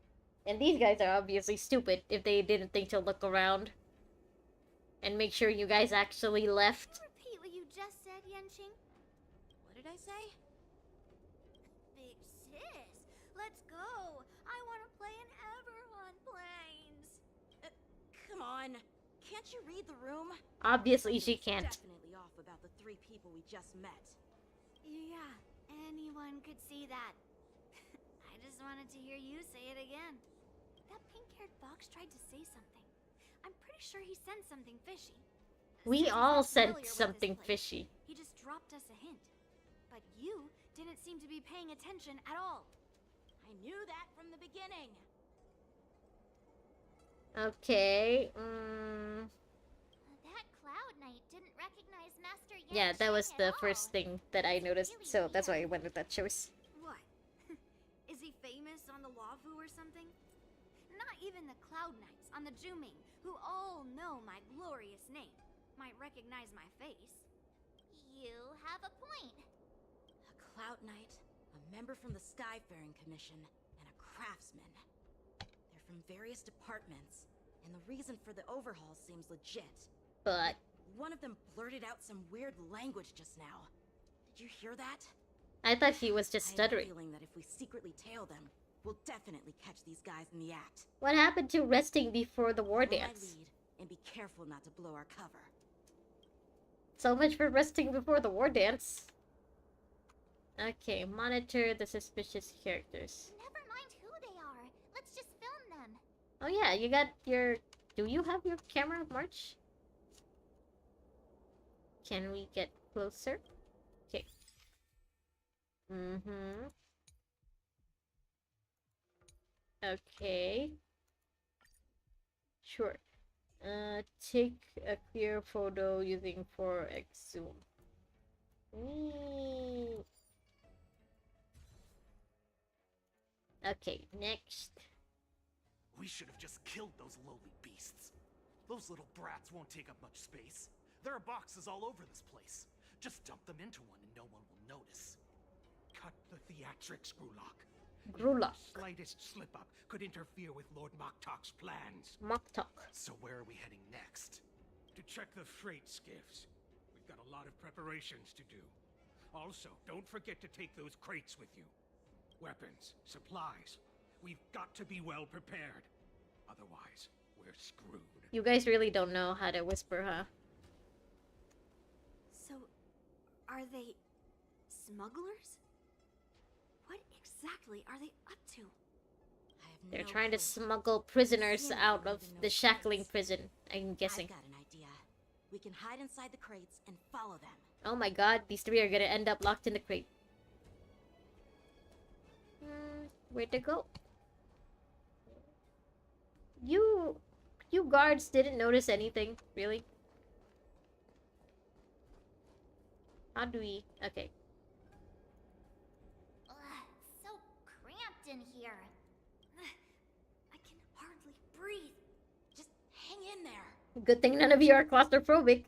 And these guys are obviously stupid if they didn't think to look around. And make sure you guys actually left. Repeat what you just said, Yenching. What did I say? Big Sis, let's go. I want to play in Everhunt Plains. Come on. Can't you read the room? Obviously she Something's can't. Definitely off about the 3 people we just met. Yeah, anyone could see that. I just wanted to hear you say it again. That pink-haired fox tried to say something. I'm pretty sure he sensed something fishy. We Since he's all not familiar sensed with this something place, fishy. He just dropped us a hint. But you didn't seem to be paying attention at all. I knew that from the beginning. Okay. That Cloud Knight didn't recognize Master Yan Yeah, that was Ching the at first all. thing that I noticed, Really so that's why I weird. went with that choice. What? Is he famous on the Lavu or something? Not even the Cloud Knights on the Juming, who all know my glorious name, might recognize my face. You have a point. A Cloud Knight, a member from the Skyfaring Commission, and a craftsman. They're from various departments, and the reason for the overhaul seems legit. But One of them blurted out some weird language just now. Did you hear that? I thought he was just I have a stuttering. feeling that if we secretly tail them, we'll definitely catch these guys in the act. What happened to resting before the war Follow my dance? lead, and be careful not to blow our cover. So much for resting before the war dance. Okay, monitor the suspicious characters. Never mind who they are. Let's just film them. Oh yeah, you got your... Do you have your camera, March? Can we get closer? Okay. Okay. Sure. Take a clear photo using 4x zoom. Whee! Okay, next. We should have just killed those lowly beasts. Those little brats won't take up much space. There are boxes all over this place. Just dump them into one and no one will notice. Cut the theatrics, Grulok. Grulok. Slightest slip-up could interfere with Lord Moktok's plans. Moktok. So where are we heading next? To check the freight skiffs. We've got a lot of preparations to do. Also, don't forget to take those crates with you. Weapons, supplies. We've got to be well prepared. Otherwise, we're screwed. You guys really don't know how to whisper, huh? So, are they smugglers? What exactly are they up to? I have They're no trying to clue. smuggle prisoners Seem out like of they know the the shackling crates. prison, I'm guessing. I've got an idea. We can hide inside the crates and follow them. Oh my god, these 3 are gonna end up locked in the crate. Where'd they go? You guards didn't notice anything, really? How do we... Okay. Ugh, so cramped in here. I can hardly breathe. Just hang in there. Good thing none of you are claustrophobic.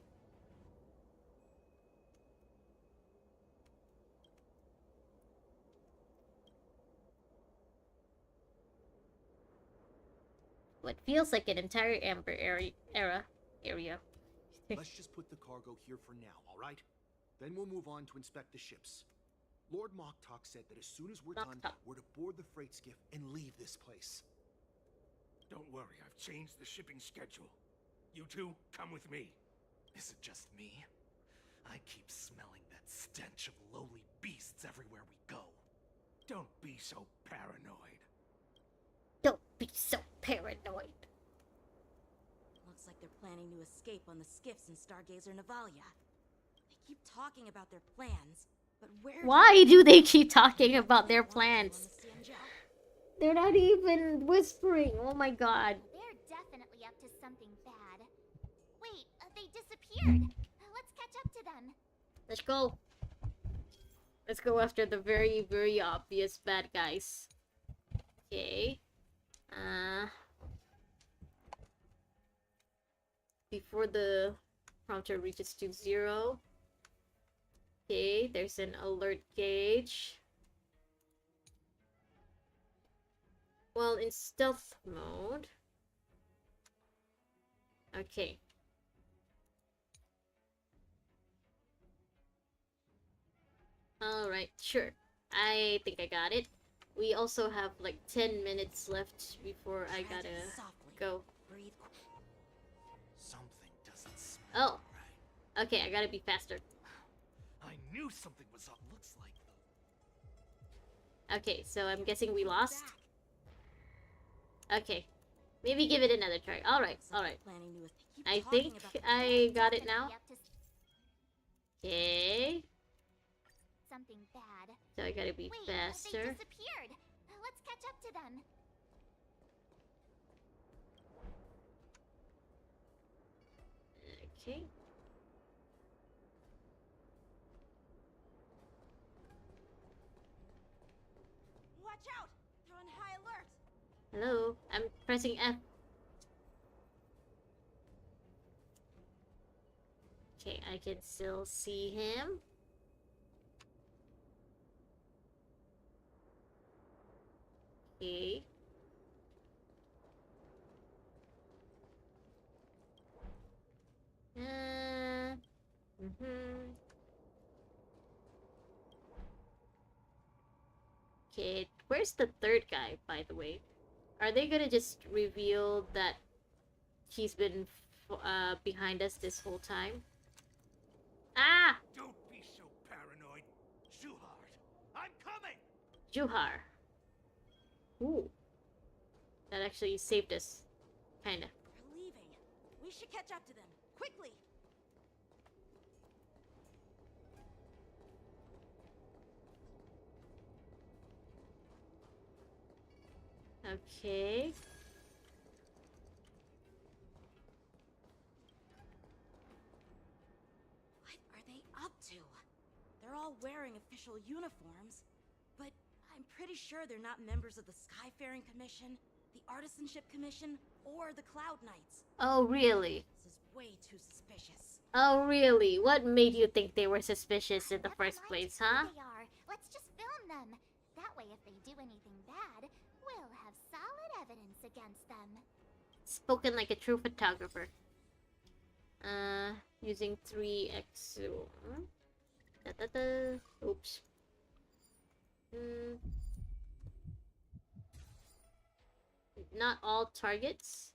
What feels like an entire Amber area. Let's just put the cargo here for now, all right? Then we'll move on to inspect the ships. Lord Moktok said that as soon as we're done, Moktok. we're to board the freight skiff and leave this place. Don't worry, I've changed the shipping schedule. You two, come with me. Is it just me? I keep smelling that stench of lowly beasts everywhere we go. Don't be so paranoid. Don't be so paranoid. Looks like they're planning to escape on the skiffs in Stargazer Navalia. They keep talking about their plans, But where Why do they keep talking about their plans? plans? They're not even whispering. Oh my god. They're definitely up to something bad. Wait, they disappeared. Let's catch up to them. Let's go. Let's go after the very, very obvious bad guys. Okay. Before the prompter reaches to 0. Okay, there's an alert gauge. Well, in stealth mode. Okay. Alright, sure. I think I got it. We also have like 10 minutes left before I gotta go. Breathe. Something doesn't smell Oh. right. Okay, I gotta be faster. I knew something was up. Looks like Okay, so I'm guessing we lost. Okay. Maybe give it another try. Alright, alright. I think I got it now. Definitely up to Okay. something bad. So I gotta be Wait, they faster. disappeared. Let's catch up to them. Okay. Watch out! They're on high alert. Hello? I'm pressing F. Okay, I can still see him. Okay. Okay, where's the third guy, by the way? Are they gonna just reveal that he's been behind us this whole time? Ah! Don't be so paranoid. Shuhard, I'm coming! Juhar. Ooh. That actually saved us. Kinda. They're leaving. We should catch up to them. Quickly! Okay. What are they up to? They're all wearing official uniforms, but I'm pretty sure they're not members of the Skyfaring Commission, the Artisanship Commission, or the Cloud Knights. Oh, really? This is way too suspicious. Oh, really? What made you think they were suspicious in the Never first mind place, who huh? They are. Let's just film them. That way, if they do anything bad, we'll have solid evidence against them. Spoken like a true photographer. Using 3x. Oops. Not all targets?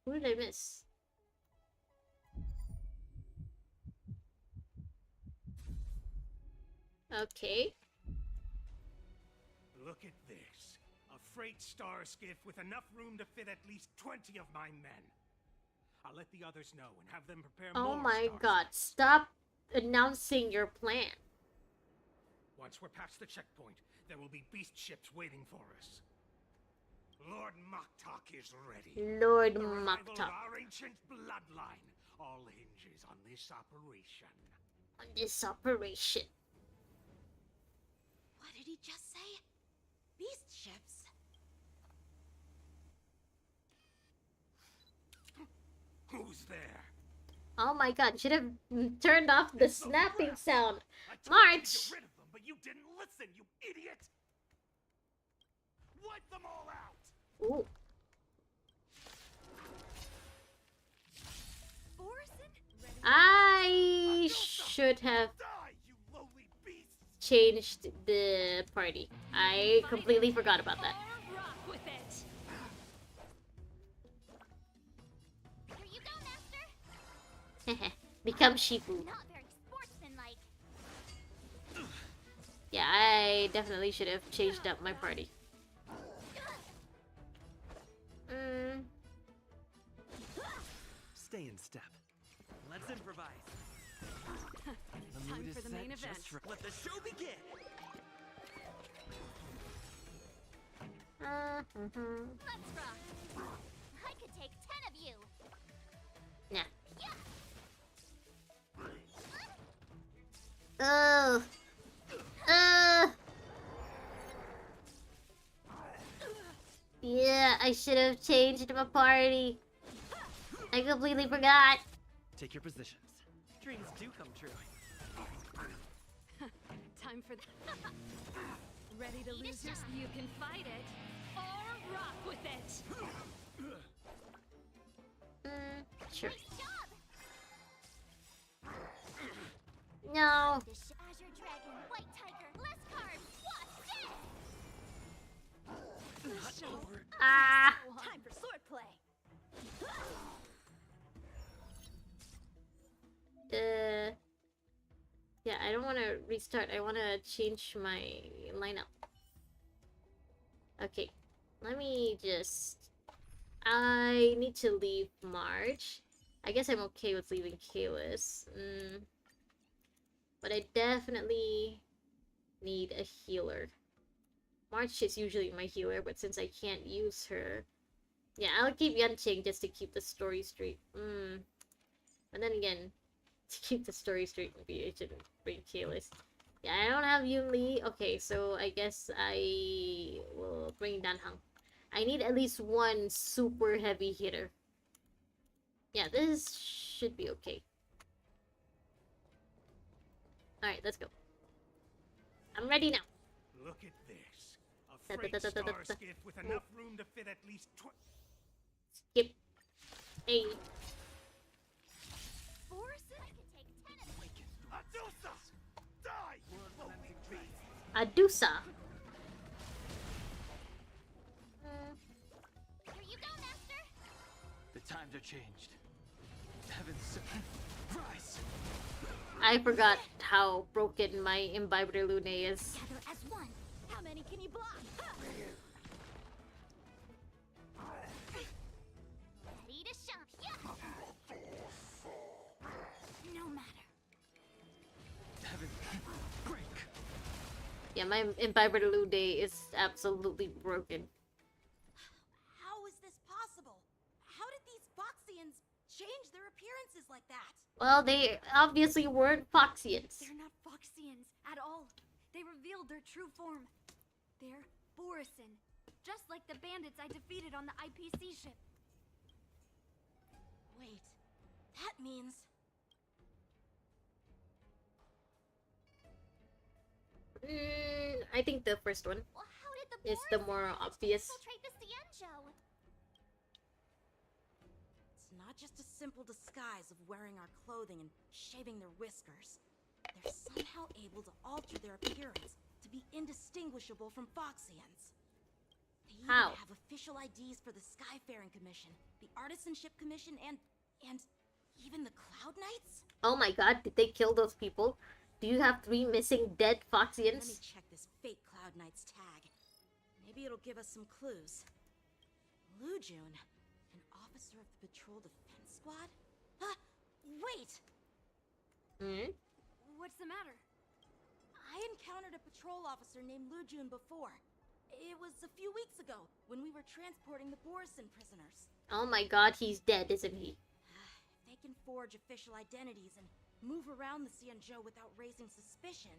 Who did I miss? Okay. Look at this. A freight star skiff with enough room to fit at least 20 of my men. I'll let the others know and have them prepare Oh more my star god, skiffs. stop announcing your plan. Once we're past the checkpoint, there will be beast ships waiting for us. Lord Moktok is ready. Lord The revival of Moktok. our ancient bloodline all hinges on this operation. On this operation. What did he just say? Beast ships? Who's there? Oh my god, should have turned off the It's the snapping rats. sound. I told you to March! get rid of them, but you didn't listen, you idiot! Wipe them all out! Ooh. Borson? I should have Die, you lowly beasts! changed the party. I completely forgot about that. Rock with it. Here you go, Master. Become Shifu. Not very sportsmanlike. Yeah, I definitely should have changed up my party. stay in step. Let's improvise. The mood is set, event. Let the show begin. Let's rock. I could take 10 of you. Nah. Yeah. Oh. Yeah, I should have changed my party. I completely forgot. Take your positions. Dreams do come true. Time for that. Ready to lose your... You can fight it, or rock with it. Sure. Nice job. No. Azure Dragon, White Tiger, less cards. What's this? Ah. Time for swordplay. Yeah, I don't want to restart. I want to change my lineup. Okay, let me just... I need to leave March. I guess I'm okay with leaving Kalis. But I definitely need a healer. March is usually my healer, but since I can't use her... Yeah, I'll keep Yanqing just to keep the story straight. But then again, to keep the story straight, maybe I shouldn't bring Kalis. Yeah, I don't have Yun Li. Okay, so I guess I will bring Dan Heng. I need at least one super heavy hitter. Yeah, this should be okay. Alright, let's go. I'm ready now. Look at this. A freight star skiff with enough room to fit at least Skip. Hey. Force, I could take 10 of you. Adusa! Die! Adusa. Here you go, Master. The times are changed. Heavens, rise! I forgot how broken my Imbiber Lune is. Gather as one. How many can you block? Ready to shine. Yeah. No matter. Heaven, break! Yeah, my Imbiber Lune is absolutely broken. How is this possible? How did these Foxians change their appearances like that? Well, they obviously weren't Foxians. They're not Foxians at all. They revealed their true form. They're Borisin, just like the bandits I defeated on the IPC ship. Wait, that means... I think the first one Well, how did the is the more Borisin manage to obvious. infiltrate the Cienjo? It's not just a simple disguise of wearing our clothing and shaving their whiskers. They're somehow able to alter their appearance to be indistinguishable from Foxians. They even How? have official IDs for the Skyfaring Commission, the Artisanship Commission, and even the Cloud Knights? Oh my god, did they kill those people? Do you have 3 missing dead Let me Foxians? check this fake Cloud Knight's tag. Maybe it'll give us some clues. Lujun, an officer of the Patrol Defense Squad? Wait! Hmm? What's the matter? I encountered a patrol officer named Lujun before. It was a few weeks ago, when we were transporting the Borisin prisoners. Oh my god, he's dead, isn't he? If they can forge official identities and move around the Cienjo without raising suspicion...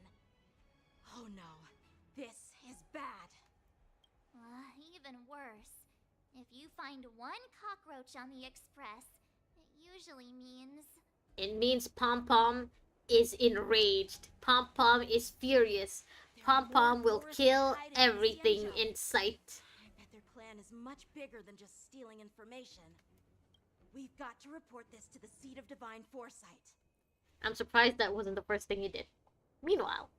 Oh no, this is bad. Even worse. If you find one cockroach on the Express, it usually means... It means Pom Pom is enraged. Pom Pom is furious. Pom Pom will kill everything in sight. I bet their plan is much bigger than just stealing information. We've got to report this to the Seat of Divine Foresight. I'm surprised that wasn't the first thing he did. Meanwhile...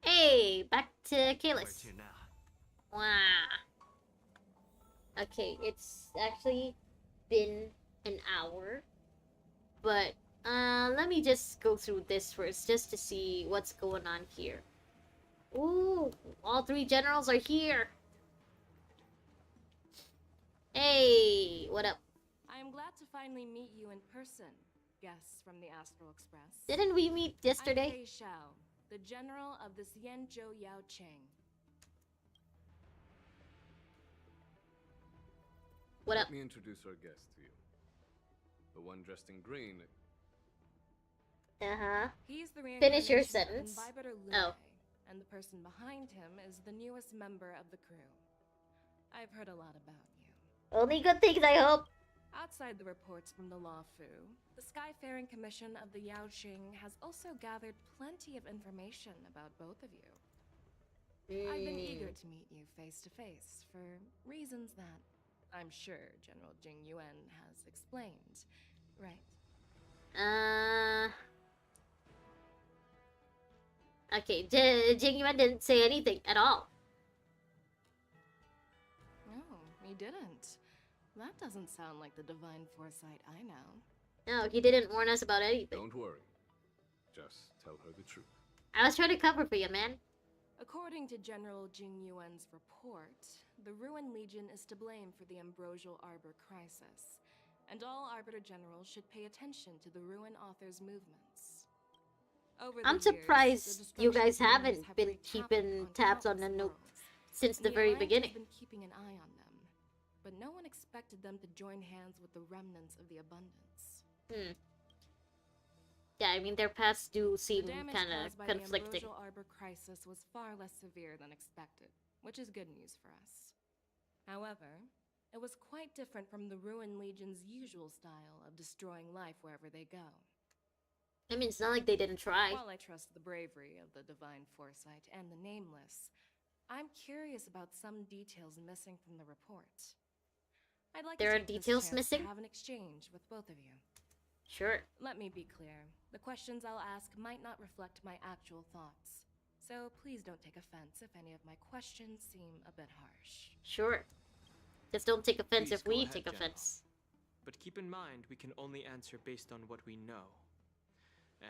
Hey, back to Kalis. Where to now? Wow. Okay, it's actually been an hour. But, let me just go through this first, just to see what's going on here. Ooh, all 3 generals are here. Hey, what up? I am glad glad to finally meet you in person, guests from the Astral Express. Didn't we meet I'm yesterday? Fei Xiao, the general of the Xianzhou Yao Cheng. What up? Let me introduce our guest to you. The one dressed in green. Uh-huh. He's the Finish your reincarnation of sentence. Imbibitor Oh. Lunae, and the person behind him is the newest member of the crew. I've heard a lot about you. Only good things, I hope. Outside the reports from the Law Fu, the Skyfaring Commission of the Yao Qing has also gathered plenty of information about both of you. I've been eager to meet you face to face for reasons that I'm sure General Jing Yuan has explained, right? Okay, Jing Yuan didn't say anything at all. No, he didn't. That doesn't sound like the divine foresight I know. No, he didn't warn us about anything. Don't worry. Just tell her the truth. I was trying to cover for you, man. According to General Jing Yuan's report, the Ruin Legion is to blame for the Ambrosial Arbor crisis, and all Arbiter Generals should pay attention to the Ruin Author's movements. Over the I'm years, surprised the you guys destruction haven't demons have been wreaked keeping havoc tabs on countless the note worlds, since and the very Alliance beginning. has been keeping an eye on them, but no one expected them to join hands with the remnants of the Abundance. Yeah, I mean, their paths do seem The damage kind of caused by conflicting. the Ambrosial Arbor crisis was far less severe than expected, which is good news for us. However, it was quite different from the Ruin Legion's usual style of destroying life wherever they go. I mean, it's not like they didn't try. While I trust the bravery of the Divine Foresight and the Nameless, I'm curious about some details missing from the report. I'd like There to are take this details chance missing? to have an exchange with both of you. Sure. Let me be clear. The questions I'll ask might not reflect my actual thoughts. So please don't take offense if any of my questions seem a bit harsh. Sure. Just don't take offense Please if go we ahead, take General. offense. But keep in mind, we can only answer based on what we know.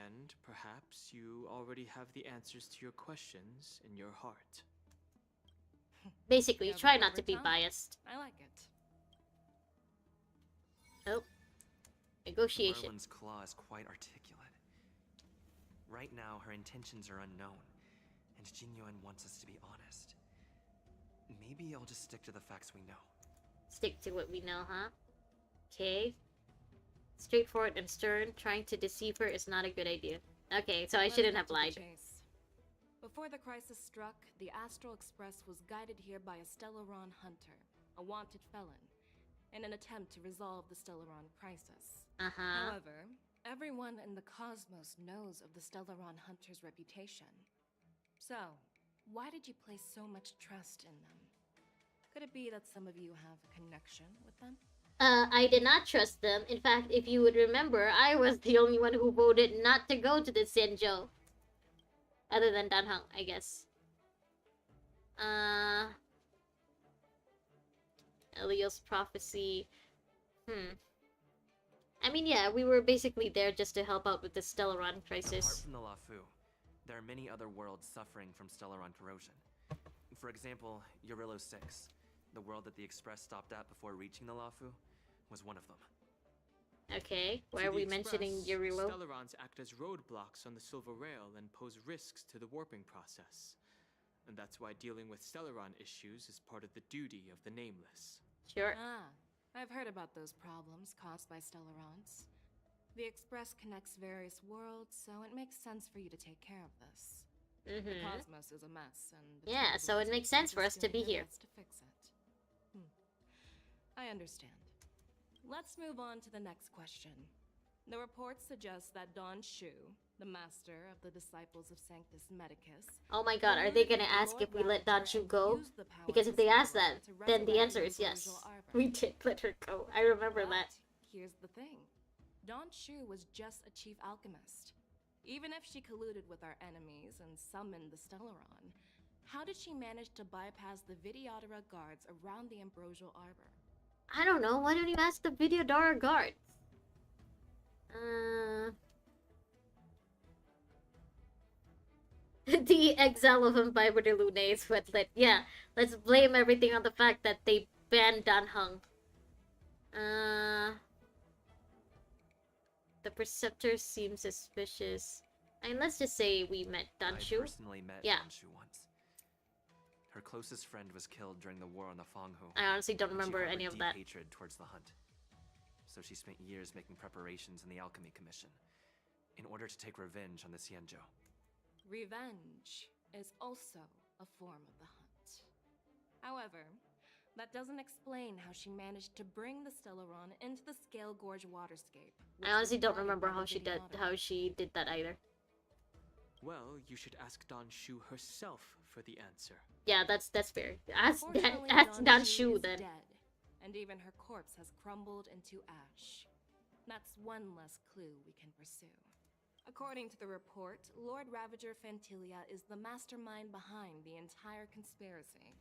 And perhaps you already have the answers to your questions in your heart. Basically, You have a try not clever to be tongue. biased. I like it. Oh. Negotiation. Merlin's claw is quite articulate. Right now, her intentions are unknown, and Jin Yuan wants us to be honest. Maybe I'll just stick to the facts we know. Stick to what we know, huh? Okay. Straightforward and stern, trying to deceive her is not a good idea. Okay, so I Let's shouldn't cut have to the lied. chase. Before the crisis struck, the Astral Express was guided here by a Stellaron hunter, a wanted felon, in an attempt to resolve the Stellaron crisis. Uh-huh. However, everyone in the cosmos knows of the Stellaron hunter's reputation. So, why did you place so much trust in them? Could it be that some of you have a connection with them? I did not trust them. In fact, if you would remember, I was the only one who voted not to go to the Xianzhou. Other than Dan Heng, I guess. Elio's prophecy. I mean, yeah, we were basically there just to help out with the Stellaron Apart crisis. from the Lafu, there are many other worlds suffering from Stellaron corrosion. For example, Eurillo 6, the world that the Express stopped at before reaching the Lafu, was one of them. Okay, why To are the we Express, mentioning Yurillo? Stellarons act as roadblocks on the Silver Rail and pose risks to the warping process. And that's why dealing with Stellaron issues is part of the duty of the Nameless. Sure. Ah, I've heard about those problems caused by Stellarons. The Express connects various worlds, so it makes sense for you to take care of this. The cosmos is a mess, and the Yeah, so it Travelers makes are sense for us just to doing be their here. best to fix it. I understand. Let's move on to the next question. The report suggests that Don Shu, the master of the disciples of Sanctus Medicus, Oh my god, are they gonna ask if we let Dan Shu go? Because if they ask that, then the answer is yes. We did let her go. I remember that. Here's the thing. Don Shu was just a chief alchemist. Even if she colluded with our enemies and summoned the Stellaron, how did she manage to bypass the Videodara guards around the Ambrosial Arbor? I don't know. Why don't you ask the Videodara guards? The exile of Imbibitor Lunae is what let. Yeah, let's blame everything on the fact that they banned Dan Heng. The preceptor seems suspicious. And let's just say we met I Danshu. personally met Yeah. Danshu once. Her closest friend was killed during the war on the Fanghu. I honestly don't and remember she harbored any of deep that. hatred towards the hunt. So she spent years making preparations in the Alchemy Commission in order to take revenge on the Xianzhou. Revenge is also a form of the hunt. However, that doesn't explain how she managed to bring the Stellaron into the Scale Gorge waterscape. which I honestly was don't guarded remember by how the she did Vidyadhara. that either. Well, you should ask Danshu herself for the answer. Yeah, that's fair. Ask Unfortunately, Danshu is then. dead, and even her corpse has crumbled into ash. That's one less clue we can pursue. According to the report, Lord Ravager Fantilia is the mastermind behind the entire conspiracy.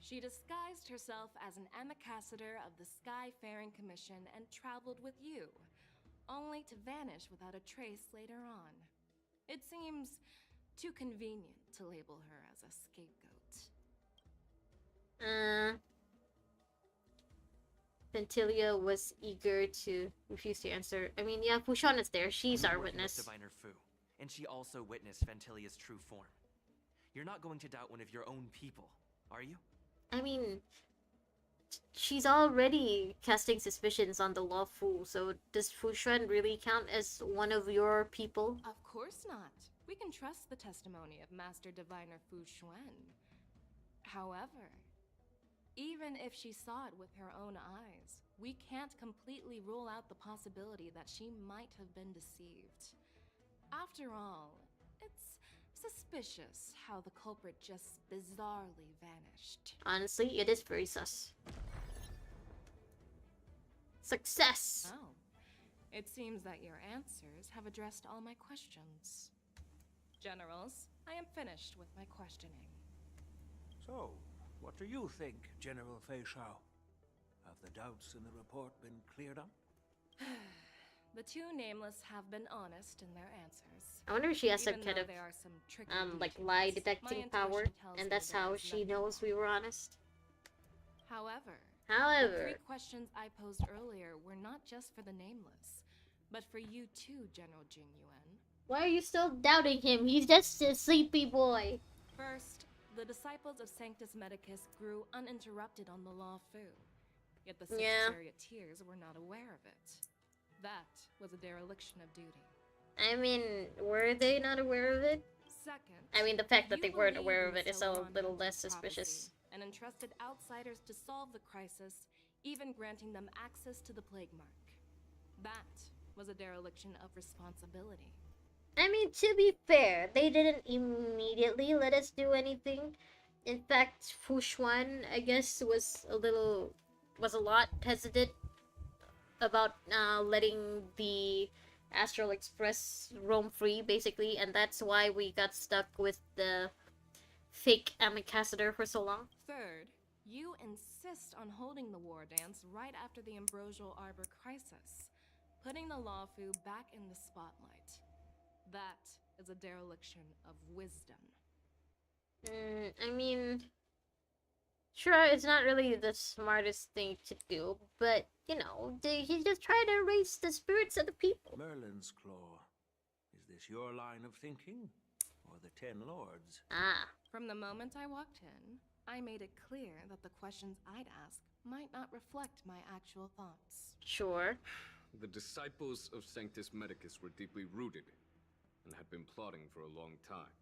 She disguised herself as an ambassador of the Skyfaring Commission and traveled with you, only to vanish without a trace later on. It seems too convenient to label her as a scapegoat. Ventilia was eager to refuse to answer. I mean, yeah, Fushan is there. She's You're our working with witness. Diviner Fu, and she also witnessed Ventilia's true form. You're not going to doubt one of your own people, are you? I mean, she's already casting suspicions on the Law Fu, so does Fushan really count as one of your people? Of course not. We can trust the testimony of Master Diviner Fu Xuan. However, even if she saw it with her own eyes, we can't completely rule out the possibility that she might have been deceived. After all, it's suspicious how the culprit just bizarrely vanished. Honestly, it is very sus. Success! Oh, it seems that your answers have addressed all my questions. Generals, I am finished with my questioning. So, what do you think, General Fei Shao? Have the doubts in the report been cleared up? The two nameless have been honest in their answers. I wonder if she has some Even kind though of there are some tricky like details, lie my detecting intuition power, tells me and that's there how is she nothing knows more. we were honest. However, However, the 3 questions I posed earlier were not just for the nameless, but for you too, General Jing Yuan. why are you still doubting him? He's just a sleepy boy. First, the disciples of Sanctus Medicus grew uninterrupted on the Law Fu, yet the 6 Yeah. charioteers were not aware of it. That was a dereliction of duty. I mean, were they not aware of it? Second, I mean, the fact that you they weren't believed aware in of the it is a Stellaron little Hunter's less suspicious. prophecy and entrusted outsiders to solve the crisis, even granting them access to the Plague Mark. That was a dereliction of responsibility. I mean, to be fair, they didn't immediately let us do anything. In fact, Fushuan, I guess, was a lot hesitant about letting the Astral Express roam free, basically, and that's why we got stuck with the fake ambassador for so long. Third, you insist on holding the war dance right after the Ambrosial Arbor crisis, putting the Law Fu back in the spotlight. That is a dereliction of wisdom. I mean, sure, it's not really the smartest thing to do, but, you know, he's just trying to erase the spirits of the people. Merlin's Claw. Is this your line of thinking? Or the 10 Lords? Ah. From the moment I walked in, I made it clear that the questions I'd ask might not reflect my actual thoughts. Sure. The disciples of Sanctus Medicus were deeply rooted and had been plotting for a long time.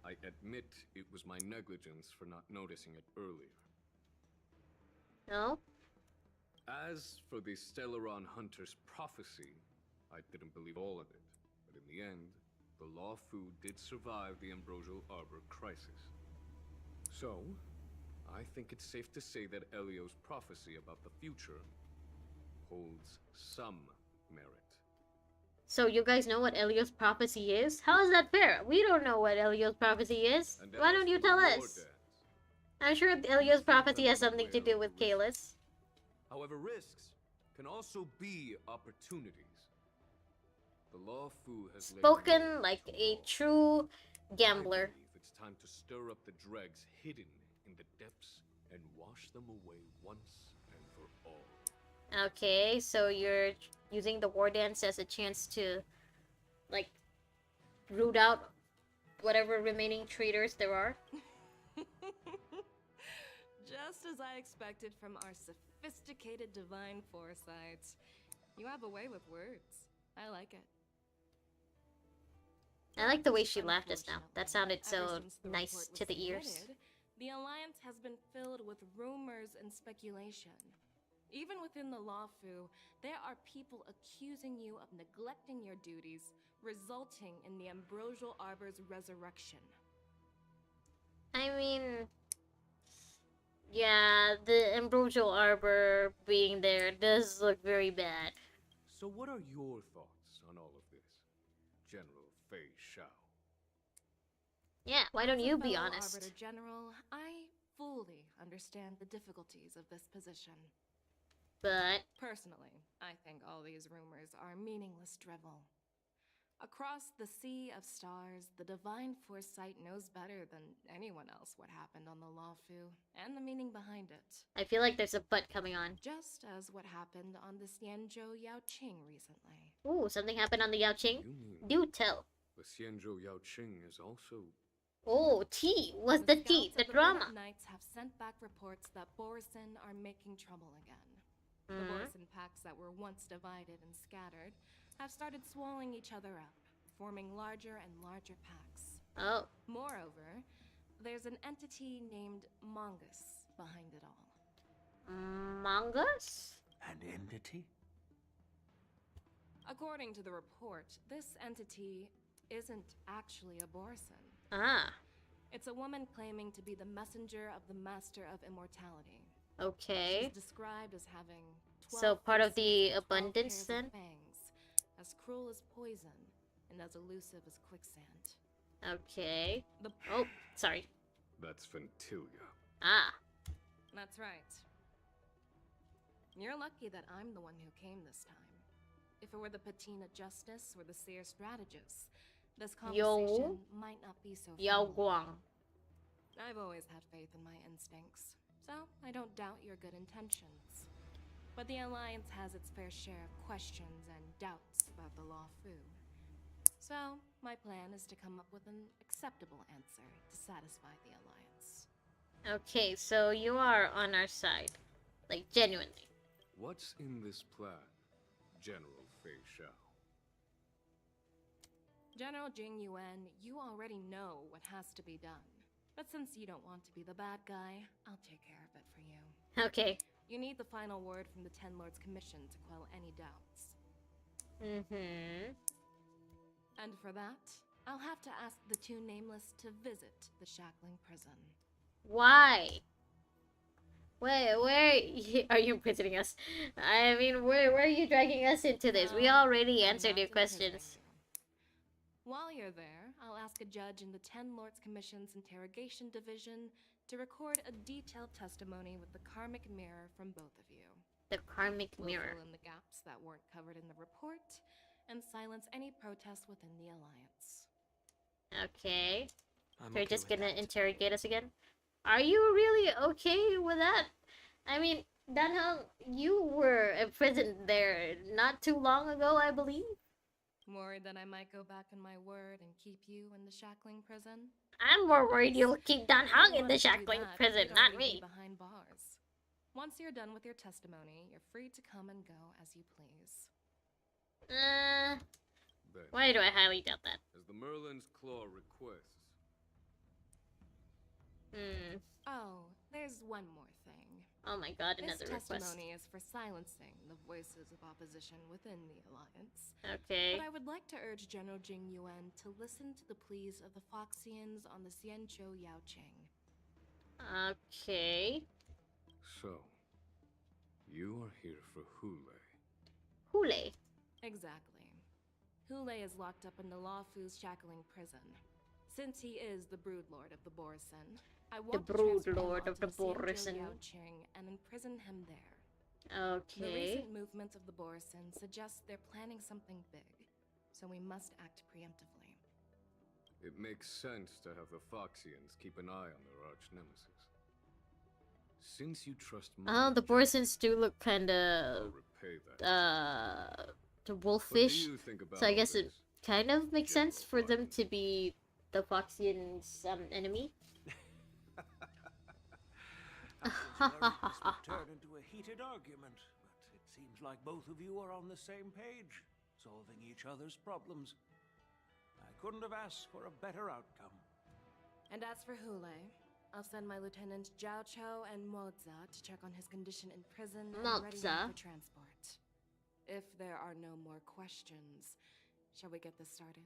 I admit it was my negligence for not noticing it earlier. No? As for the Stellaron Hunter's prophecy, I didn't believe all of it, but in the end, the Law Fu did survive the Ambrosial Arbor crisis. So, I think it's safe to say that Elio's prophecy about the future holds some merit. So you guys know what Elio's prophecy is? How is that fair? We don't know what Elio's prophecy is. And Why as don't you for the tell war us? dance, I'm sure Elio's prophecy has something to do with Kalis. however, risks can also be opportunities. The Law Fu has laid Spoken low like to a all. true I gambler. believe it's time to stir up the dregs hidden in the depths and wash them away once and for all. Okay, so you're using the war dance as a chance to, like, root out whatever remaining traitors there are. Just as I expected from our sophisticated divine foresight. You have a way with words. I like it. I like the way she laughed just now. That sounded so Ever since the nice report to was the ears. submitted, the Alliance has been filled with rumors and speculation. Even within the Lawfu, there are people accusing you of neglecting your duties, resulting in the Ambrosial Arbor's resurrection. I mean, yeah, the Ambrosial Arbor being there does look very bad. So what are your thoughts on all of this, General Fei Shao? Yeah, why don't you be Fellow honest? Arbiter General, I fully understand the difficulties of this position. But Personally, I think all these rumors are meaningless drivel. Across the sea of stars, the divine foresight knows better than anyone else what happened on the Lawfu and the meaning behind it. I feel like there's a butt coming on. Just as what happened on the Xianzhou Yaoqing recently. Ooh, something happened on the Yaoqing? You mean Do tell. the Xianzhou Yaoqing is also... Oh, tea. What's the tea? scouts The of drama. Red Knights have sent back reports that Borisin are making trouble again. The Mhm. Borisin packs that were once divided and scattered have started swallowing each other up, forming larger and larger packs. Oh. Moreover, there's an entity named Mongus behind it all. Mangas? An entity? According to the report, this entity isn't actually a Borisin. Ah. It's a woman claiming to be the messenger of the Master of Immortality. Okay. She's described as having 12 So part of faces the and 12 abundance pairs of then? fangs, as cruel as poison and as elusive as quicksand. Okay. The Oh, sorry. That's Ventilia. Ah. That's right. You're lucky that I'm the one who came this time. If it were the Patina Justice or the Seer Strategist, this conversation might not be so Yao friendly. Guang. I've always had faith in my instincts, so I don't doubt your good intentions. But the Alliance has its fair share of questions and doubts about the Lawfu. So, my plan is to come up with an acceptable answer to satisfy the Alliance. Okay, so you are on our side. Like, genuinely. What's in this plan, General Fei Shao? General Jing Yuan, you already know what has to be done. But since you don't want to be the bad guy, I'll take care of it for you. Okay. You need the final word from the Ten Lords Commission to quell any doubts. Mm-hmm. And for that, I'll have to ask the two nameless to visit the Shackling prison. Why? Where are you imprisoning us? I mean, where are you dragging us into this? We already I'm answered not your imprisoning questions. you. While you're there, I'll ask a judge in the Ten Lords Commission's Interrogation Division to record a detailed testimony with the karmic mirror from both of you. The karmic We'll mirror. fill in the gaps that weren't covered in the report and silence any protests within the Alliance. Okay. I'm You're okay just with gonna that. interrogate us again? Are you really okay with that? I mean, Danheng, you were imprisoned there not too long ago, I believe? Worried that I might go back on my word and keep you in the Shackling prison? I'm more worried you'll keep Danheng in If the you wanted to do Shackling that, prison, you'd not already be me. behind bars. Once you're done with your testimony, you're free to come and go as you please. Then, Why do I highly doubt that? as the Merlin's Claw requests, Oh, there's one more thing. Oh my god, This another request. testimony is for silencing the voices of opposition within the Alliance. Okay. But I would like to urge General Jing Yuan to listen to the pleas of the Foxians on the Xianzhou Yaoqing. Okay. so, you are here for Hule. Hule. Exactly. Hule is locked up in the Lawfu's Shackling prison. Since he is the Broodlord of the Borisin, I want to transfer him Broodlord of onto the Xianzhou Borisin. Yaoqing and imprison him there. The Okay. recent movements of the Borisin suggest they're planning something big, so we must act preemptively. It makes sense to have the Foxians keep an eye on their arch-nemesis. Since you trust me, Oh, the General, Borisons do look I'll kinda, repay that. the What wolfish. do you think about So I all guess it this? kind of makes General sense for them Barton? to be the Foxian's enemy. I was worried this would turn into a heated argument, but it seems like both of you are on the same page, solving each other's problems. I couldn't have asked for a better outcome. And as for Hule, I'll send my lieutenant Jiao Cho and Moza to check on his condition in prison and ready Moza? him for transport. If there are no more questions, shall we get this started?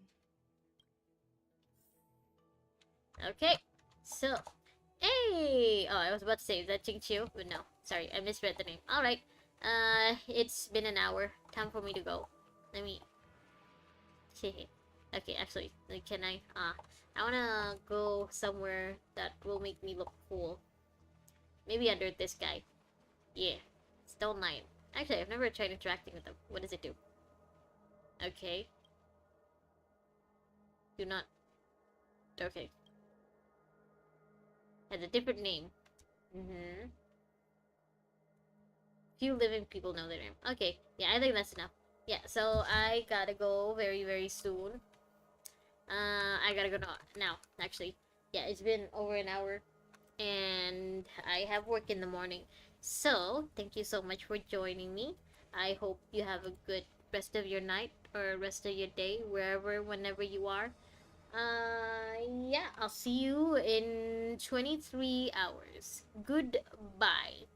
Okay, so hey, oh, I was about to say is that Ching Chiu, but no, sorry, I misread the name. All right, it's been an hour. Time for me to go. Let me. Okay, actually, like, can I? I wanna go somewhere that will make me look cool. Maybe under this guy. Yeah, Stone Knight. Actually, I've never tried interacting with them. What does it do? Okay. Do not. Okay. Has a different name. Few living people know their name. Okay, yeah, I think that's enough. Yeah, so I gotta go very, very soon. I gotta go now, actually. Yeah, it's been over an hour. And I have work in the morning. So, thank you so much for joining me. I hope you have a good rest of your night or rest of your day, wherever, whenever you are. Yeah, I'll see you in 23 hours. Goodbye.